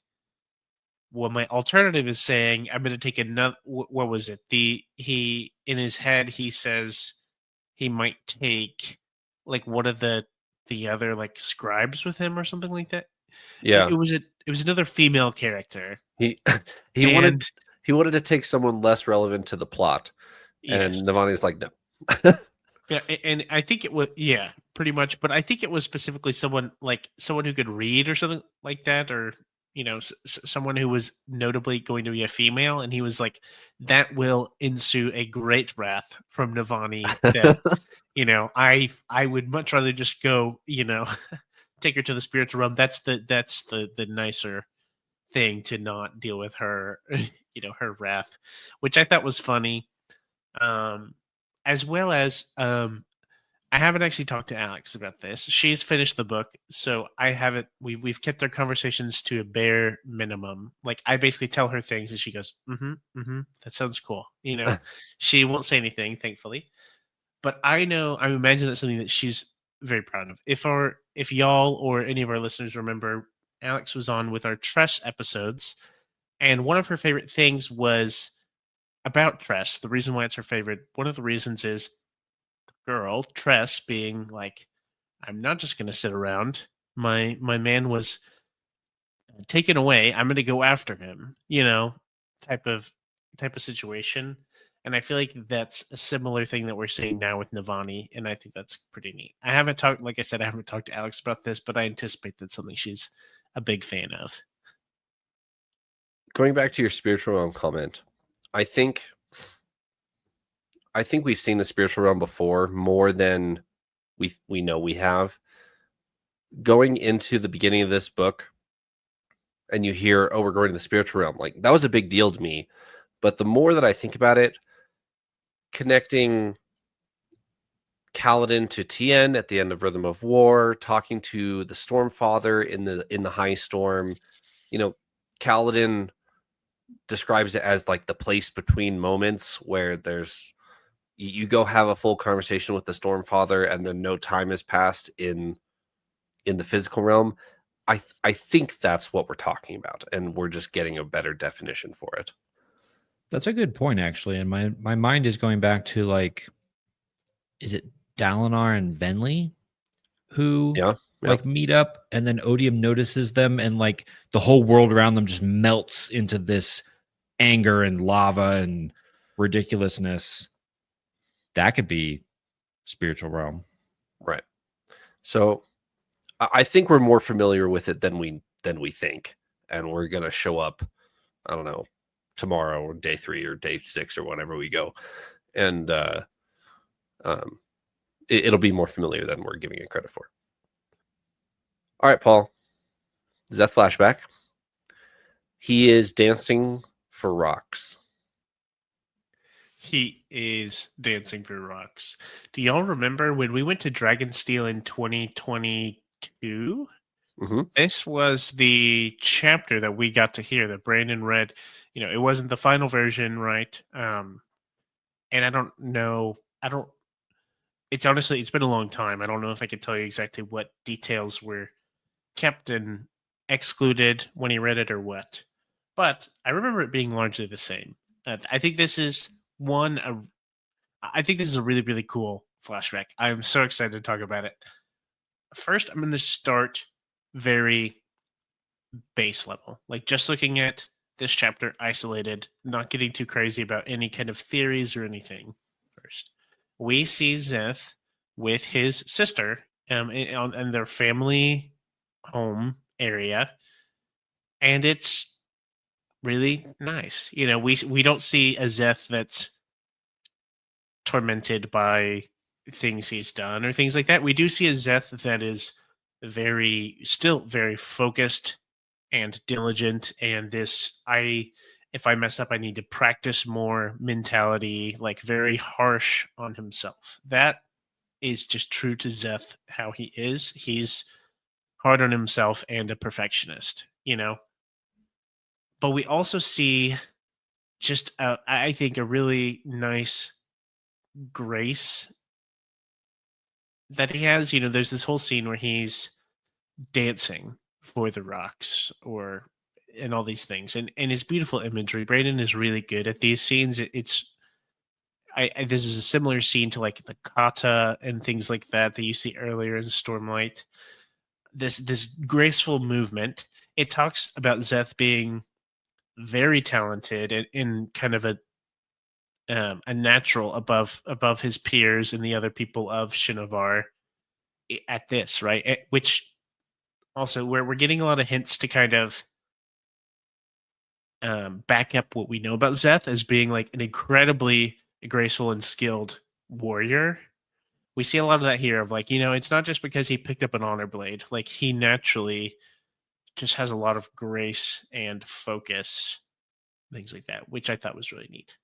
well, my alternative is saying I'm going to take another. What was it? He in his head he says he might take like one of the the other like scribes with him or something like that. Yeah, It was another female character, he he wanted and he wanted to take someone less relevant to the plot, yes, and Navani's like, no. yeah, and I think it was pretty much, but I think it was specifically someone who could read or something like that, or someone who was notably going to be a female, and he was like, that will ensue a great wrath from Navani that I would much rather just go take her to the spiritual realm. That's the nicer thing to not deal with her her wrath, which I thought was funny. um as well as I haven't actually talked to Alex about this. She's finished the book, so I haven't. We've kept our conversations to a bare minimum. Like I basically tell her things, and she goes, "Mm-hmm, mm-hmm. That sounds cool." She won't say anything, thankfully. But I imagine that's something that she's very proud of. If y'all or any of our listeners remember, Alex was on with our Tress episodes, and one of her favorite things was about Tress. The reason why it's her favorite, one of the reasons is girl, Tress, being like, I'm not just gonna sit around. My man was taken away. I'm gonna go after him, type of situation. And I feel like that's a similar thing that we're seeing now with Navani, and I think that's pretty neat. I haven't talked, like I said, I haven't talked to Alex about this, but I anticipate that's something she's a big fan of. Going back to your spiritual realm comment, I think we've seen the spiritual realm before more than we know we have. Going into the beginning of this book, and you hear, "Oh, we're going to the spiritual realm," like that was a big deal to me. But the more that I think about it, connecting Kaladin to Tien at the end of Rhythm of War, talking to the Stormfather in the High Storm, Kaladin describes it as like the place between moments where there's you go have a full conversation with the Stormfather, and then no time has passed in the physical realm. I think that's what we're talking about, and we're just getting a better definition for it. That's a good point, actually. And my mind is going back to like, is it Dalinar and Venli who Yeah, like meet up, and then Odium notices them, and like the whole world around them just melts into this anger and lava and ridiculousness. That could be spiritual realm. right. So I think we're more familiar with it than we think, and we're gonna show up, I don't know, tomorrow or day 3 or day 6 or whenever we go, and it'll be more familiar than we're giving it credit for. All right, Paul. Zeth flashback. He is dancing for rocks. He is dancing for rocks. Do y'all remember when we went to Dragonsteel in 2022? Mm-hmm. This was the chapter that we got to hear that Brandon read. It wasn't the final version, right? And I don't know. It's honestly, it's been a long time. I don't know if I could tell you exactly what details were kept and excluded when he read it or what. But I remember it being largely the same. I think this is I think this is a really, really cool flashback. I'm so excited to talk about it. First, I'm going to start very base level, like just looking at this chapter isolated, not getting too crazy about any kind of theories or anything. First, we see Zeth with his sister in their family home area, and it's really nice. We don't see a Zeth that's tormented by things he's done or things like that. We do see a Zeth that is still very focused and diligent, and if I mess up, I need to practice more mentality, like very harsh on himself. That is just true to Zeth, how he is. He's hard on himself and a perfectionist, But we also see just, I think, a really nice grace that he has. There's this whole scene where he's dancing for the rocks and all these things, and his beautiful imagery. Brayden is really good at these scenes. It's this is a similar scene to like the kata and things like that you see earlier in Stormlight. This graceful movement. It talks about Zeth being very talented and in kind of a natural above his peers and the other people of Shinovar at this, right? Which also we're getting a lot of hints to kind of back up what we know about Zeth as being like an incredibly graceful and skilled warrior. We see a lot of that here of like, it's not just because he picked up an honor blade. Like he naturally just has a lot of grace and focus, things like that, which I thought was really neat.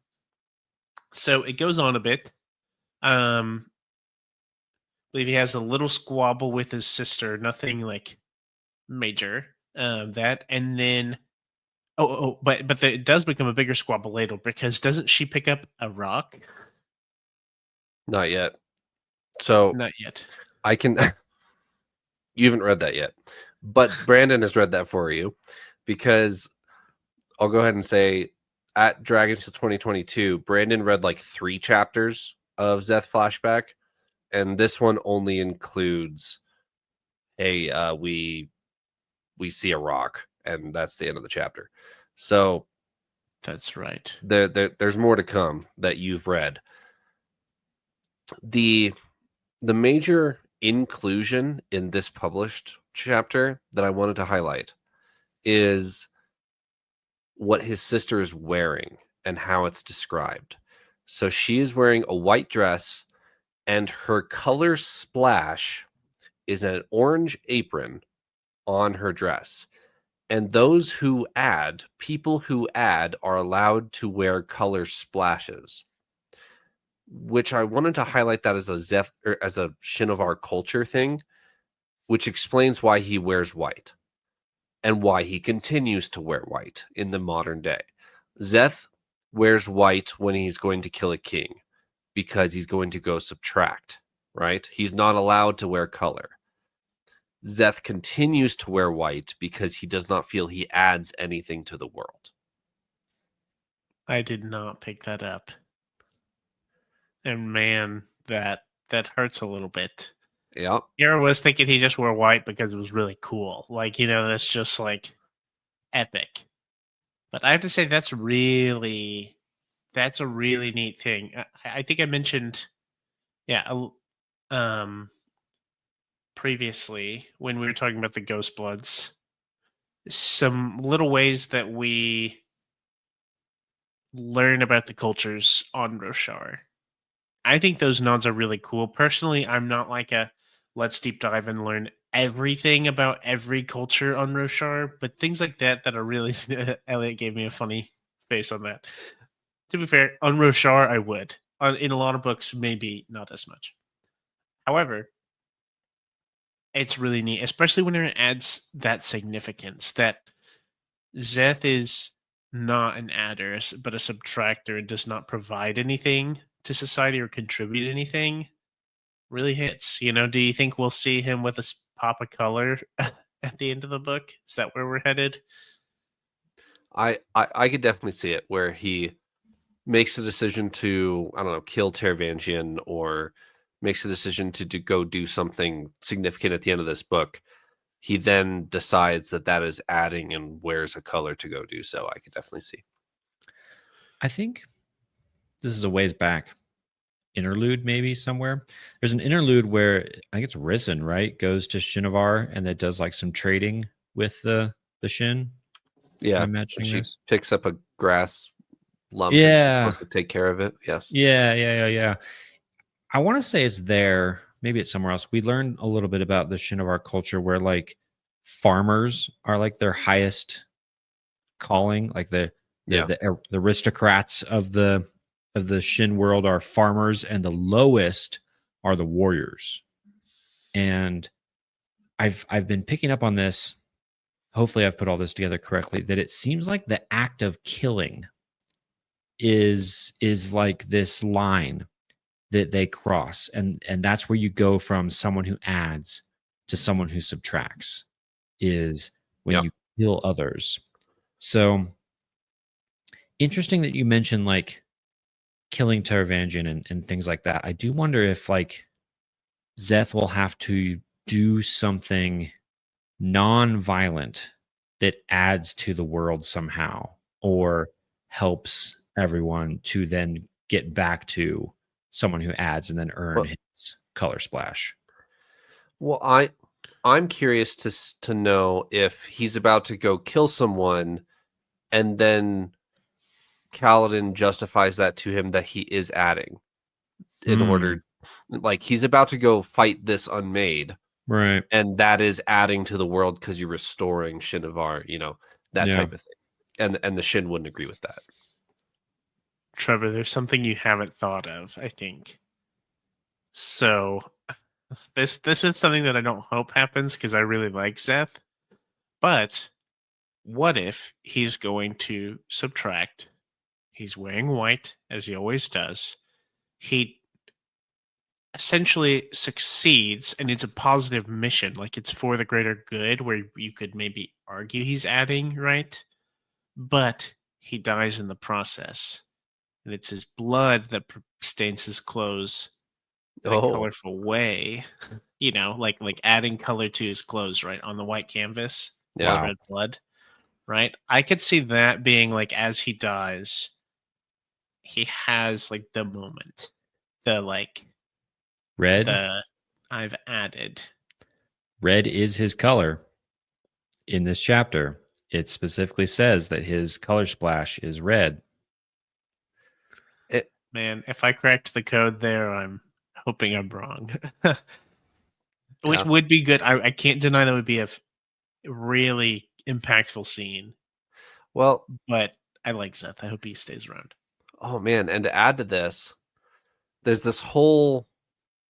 So it goes on a bit. I believe he has a little squabble with his sister, nothing like major. That and then but it does become a bigger squabble later because doesn't she pick up a rock? Not yet. So Not yet. I can. You haven't read that yet, but Brandon has read that for you, because I'll go ahead and say at Dragons Till 2022, Brandon read like 3 chapters of Zeth flashback, and this one only includes we see a rock, and that's the end of the chapter. So That's right. there's more to come that you've read. The major inclusion in this published chapter that I wanted to highlight is what his sister is wearing and how it's described. So she is wearing a white dress, and her color splash is an orange apron on her dress. And those who add, people who add, are allowed to wear color splashes, which I wanted to highlight that as a Zeth, or as a Shinovar culture thing, which explains why he wears white and why he continues to wear white in the modern day. Zeth wears white when he's going to kill a king because he's going to go subtract, right? He's not allowed to wear color. Zeth continues to wear white because he does not feel he adds anything to the world. I did not pick that up. And man, that hurts a little bit. Yeah. Here I was thinking he just wore white because it was really cool. Like, that's just like epic. But I have to say that's a really neat thing. I think I mentioned, previously when we were talking about the Ghostbloods, some little ways that we learn about the cultures on Roshar. I think those nods are really cool. Personally, I'm not like a let's deep dive and learn everything about every culture on Roshar, but things like that are really. Eliot gave me a funny face on that. To be fair, on Roshar, I would. In a lot of books, maybe not as much. However, it's really neat, especially when it adds that significance that Zeth is not an adder, but a subtractor and does not provide anything to society or contribute anything. Really hits. Do you think we'll see him with a pop of color at the end of the book? Is that where we're headed? I could definitely see it where he makes a decision to, I don't know, kill Teravangian, or makes a decision to go do something significant at the end of this book. He then decides that is adding and wears a color to go do so. I could definitely see. I think this is a ways back interlude, maybe somewhere. There's an interlude where I think it's Risen, right? Goes to Shinovar and that does like some trading with the Shin. Yeah. I'm imagining She this. picks up a grass lump and she's Yeah. supposed to take care of it. Yes. Yeah. I want to say it's there. Maybe it's somewhere else. We learned a little bit about the Shinovar culture where like farmers are like their highest calling, like the aristocrats of the Shin world are farmers, and the lowest are the warriors. And I've been picking up on this. Hopefully I've put all this together correctly, that it seems like the act of killing is like this line that they cross, and that's where you go from someone who adds to someone who subtracts, is when you kill others. So interesting that you mentioned like killing Taravangian and things like that. I do wonder if like Zeth will have to do something non-violent that adds to the world somehow or helps everyone to then get back to someone who adds and then earn Well- his color splash. Well, I'm curious to know if he's about to go kill someone, and then Kaladin justifies that to him that he is adding in order, like he's about to go fight this unmade, Right. and that is adding to the world because you're restoring Shinovar, that Yeah. type of thing, and the Shin wouldn't agree with that. Trevor, there's something you haven't thought of, I think. So this is something that I don't hope happens because I really like Zeth. But what if he's going to subtract? He's wearing white, as he always does. He essentially succeeds, and it's a positive mission. Like it's for the greater good, where you could maybe argue he's adding, right? But he dies in the process. And it's his blood that stains his clothes in a colorful way. Like adding color to his clothes, right? On the white canvas. Yeah. His red blood. Right? I could see that being like as he dies, he has like the moment. Red I've added. Red is his color. In this chapter, it specifically says that his color splash is red. Man, if I cracked the code there, I'm hoping I'm wrong. Which Yeah. would be good. I can't deny that would be a really impactful scene. Well, But I like Zeth. I hope he stays around. oh man, and to add to this, there's this whole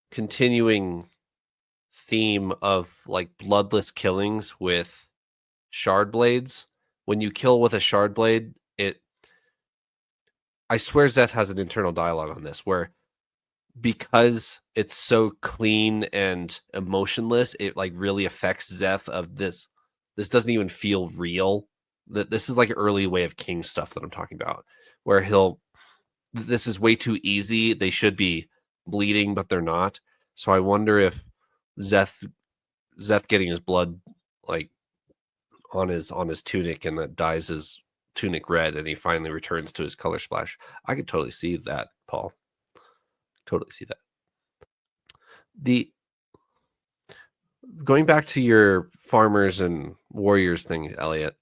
continuing theme of like bloodless killings with shard blades. When you kill with a shard blade, I swear Zeth has an internal dialogue on this where because it's so clean and emotionless, it like really affects Zeth of this. This doesn't even feel real. That this is like early Way of King stuff that I'm talking about, where this is way too easy. They should be bleeding, but they're not. So I wonder if Zeth getting his blood like on his tunic and that dyes his tunic red and he finally returns to his color splash. I could totally see that, Paul. Totally see that. The going back to your farmers and warriors thing, Eliot,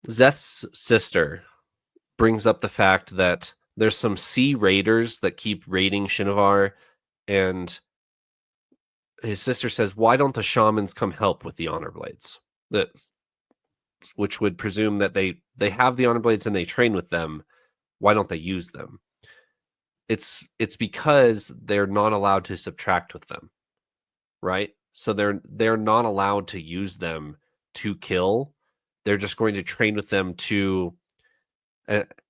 Zeth's sister brings up the fact that there's some sea raiders that keep raiding Shinovar, and his sister says, why don't the shamans come help with the honor blades? Which would presume that they have the honor blades and they train with them. Why don't they use them? It's because they're not allowed to subtract with them, right? So they're not allowed to use them to kill. They're just going to train with them to.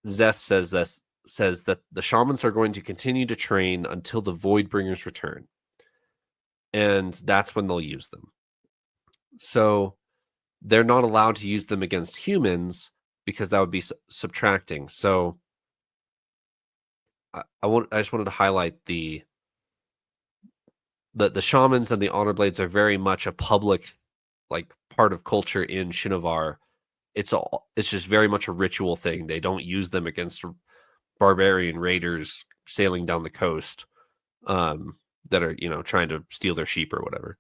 Zeth says that the shamans are going to continue to train until the Voidbringers return, and that's when they'll use them. So they're not allowed to use them against humans because that would be subtracting. So I just wanted to highlight the shamans and the honor blades are very much a public like part of culture in Shinovar. It's just very much a ritual thing. They don't use them against barbarian raiders sailing down the coast that are trying to steal their sheep or whatever.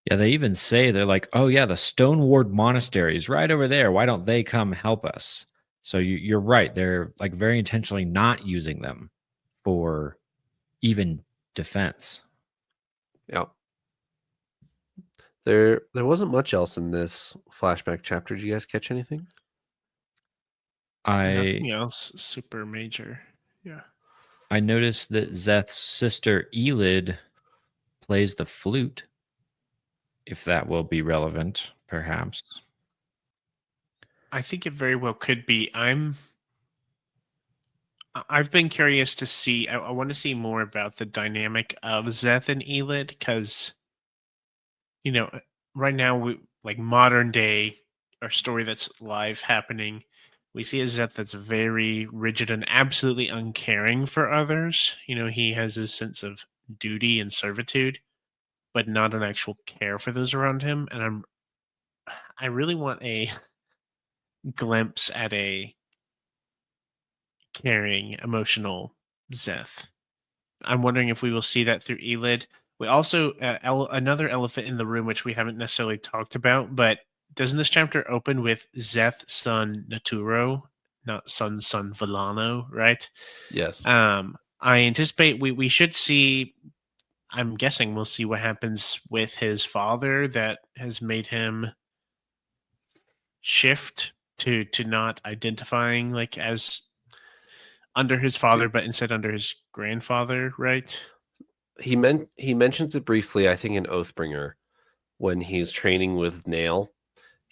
Yeah, they even say they're like, oh yeah, the Stone Ward Monastery is right over there. Why don't they come help us? So you're right. They're like very intentionally not using them for even defense. Yeah. There wasn't much else in this flashback chapter. Did you guys catch anything? Nothing else super major. Yeah. I noticed that Zeth's sister Elid plays the flute. If that will be relevant, perhaps. I think it very well could be. I've been curious to see. I want to see more about the dynamic of Zeth and Elid because, right now we like modern day, our story that's live happening. We see a Zeth that's very rigid and absolutely uncaring for others. He has this sense of duty and servitude, but not an actual care for those around him. And I really want a glimpse at a caring, emotional Zeth. I'm wondering if we will see that through Elid. We also another elephant in the room, which we haven't necessarily talked about, but doesn't this chapter open with Zeth son Naturo, not son Villano, right? Yes. I anticipate we should see. I'm guessing we'll see what happens with his father that has made him shift to not identifying like as under his father, but instead under his grandfather, right? He mentions it briefly, I think, in Oathbringer when he's training with Nail.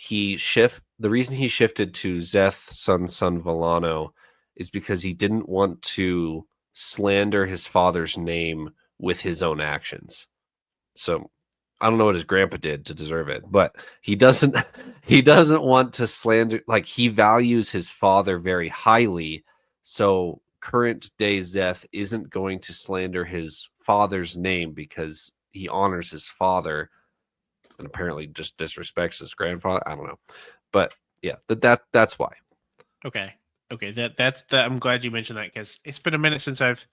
The reason he shifted to Zeth son Villano is because he didn't want to slander his father's name with his own actions. So I don't know what his grandpa did to deserve it, but he doesn't want to slander, like, he values his father very highly. So current day Zeth isn't going to slander his father's name because he honors his father and apparently just disrespects his grandfather. I don't know. But yeah, that's why. Okay. I'm glad you mentioned that because it's been a minute since I've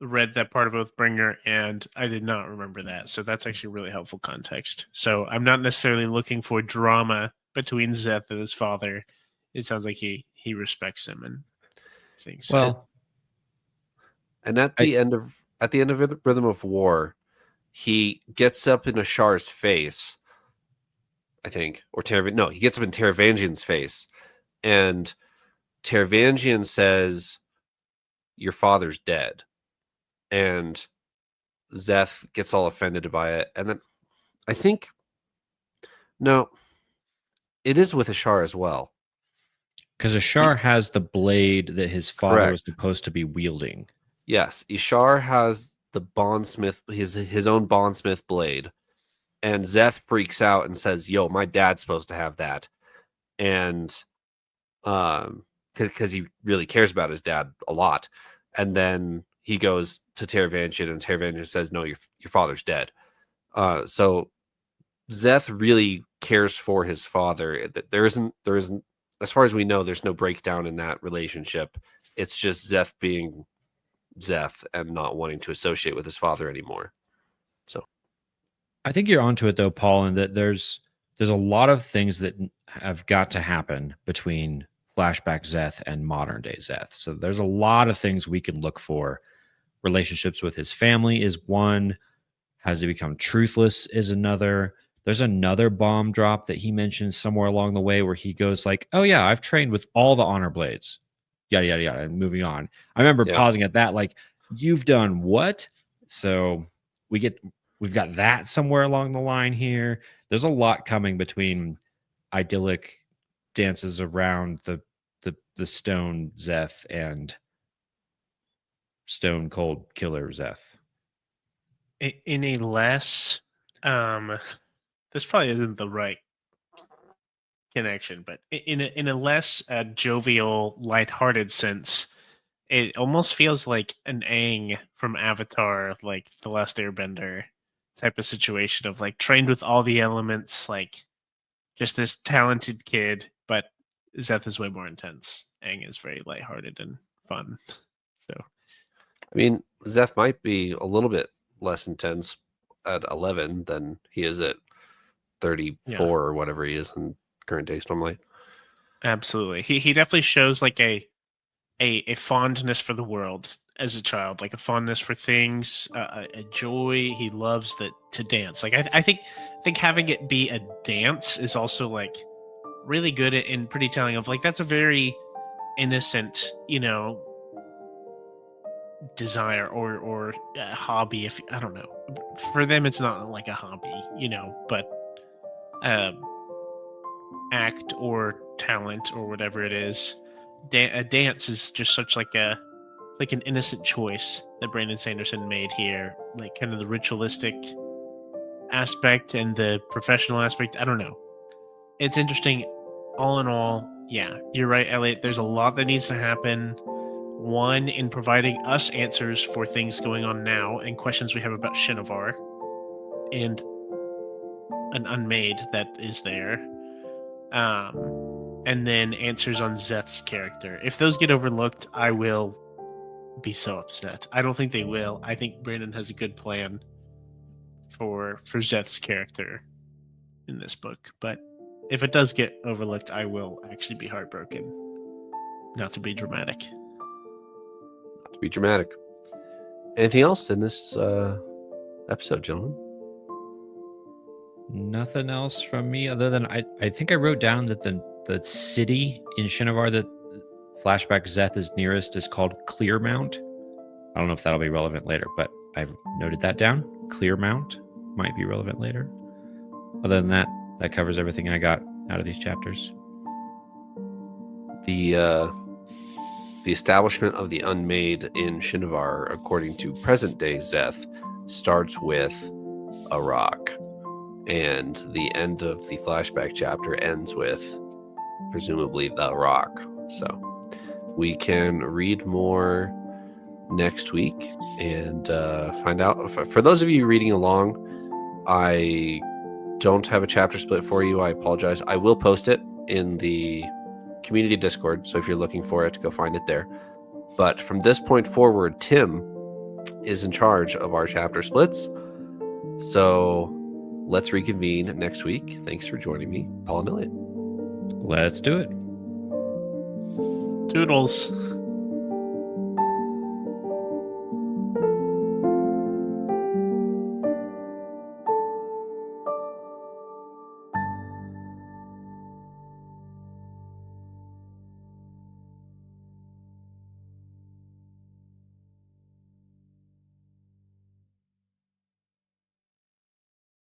read that part of Oathbringer, and I did not remember that. So that's actually really helpful context. So I'm not necessarily looking for drama between Zeth and his father. It sounds like he respects him and things. Well, and at the end of Rhythm of War, he gets up in Ashar's face, I think, or he gets up in Taravangian's face, and Taravangian says, "Your father's dead." And Zeth gets all offended by it. And then I think, no, it is with Ashar as well. because Ashar has the blade that his father was Correct. supposed to be wielding. Yes, Ishar has the bondsmith, his own bondsmith blade, and Zeth freaks out and says, "Yo, my dad's supposed to have that," and because he really cares about his dad a lot, and then he goes to Taravangian, and Taravangian says, "No, your father's dead." So Zeth really cares for his father. There isn't, as far as we know, there's no breakdown in that relationship. It's just Zeth being Zeth and not wanting to associate with his father anymore. So I think you're onto it though, Paul, and that there's a lot of things that have got to happen between flashback Zeth and modern day Zeth. So there's a lot of things we can look for. Relationships with his family is one. Has he become truthless is another. There's another bomb drop that he mentions somewhere along the way where he goes like, "Oh yeah, I've trained with all the honor blades." Yada yada yada. And moving on. I remember pausing at that, like, "You've done what?" So we've got that somewhere along the line here. There's a lot coming between idyllic dances around the stone Zeth and stone cold killer Zeth. In a less, this probably isn't the right connection, but in a less jovial, lighthearted sense, it almost feels like an Aang from Avatar, like The Last Airbender type of situation of like trained with all the elements, like just this talented kid, but Zeth is way more intense. Aang is very lighthearted and fun. So, I mean, Zeth might be a little bit less intense at 11 than he is at 34 or whatever he is in current day Stormlight. Absolutely. He definitely shows like a fondness for the world as a child, like a fondness for things, a joy. He loves to dance. Like I think having it be a dance is also like really good and pretty telling of like that's a very innocent, desire or hobby. If I don't know, for them it's not like a hobby, but act or talent or whatever it is. A dance is just such like an innocent choice that Brandon Sanderson made here, like kind of the ritualistic aspect and the professional aspect. I don't know. It's interesting. All in all, yeah, you're right, Eliot. There's a lot that needs to happen. One, in providing us answers for things going on now and questions we have about Shinovar and an unmade that is there. And then answers on Zeth's character. If those get overlooked, I will be so upset. I don't think they will. I think Brandon has a good plan for Zeth's character in this book. But if it does get overlooked, I will actually be heartbroken. Not to be dramatic. Not to be dramatic. Anything else in this episode, gentlemen? Nothing else from me other than I think I wrote down that the city in Shinovar that flashback Zeth is nearest is called Clearmount. I don't know if that'll be relevant later, but I've noted that down. Clearmount might be relevant later. Other than that, that covers everything I got out of these chapters. The establishment of the Unmade in Shinovar, according to present-day Zeth, starts with a rock. And the end of the flashback chapter ends with, presumably, the rock. So we can read more next week and find out. For those of you reading along, I don't have a chapter split for you. I apologize. I will post it in the community Discord, so if you're looking for it, go find it there. But from this point forward, Tim is in charge of our chapter splits. So let's reconvene next week. Thanks for joining me, Paul and Eliot. Let's do it. Toodles.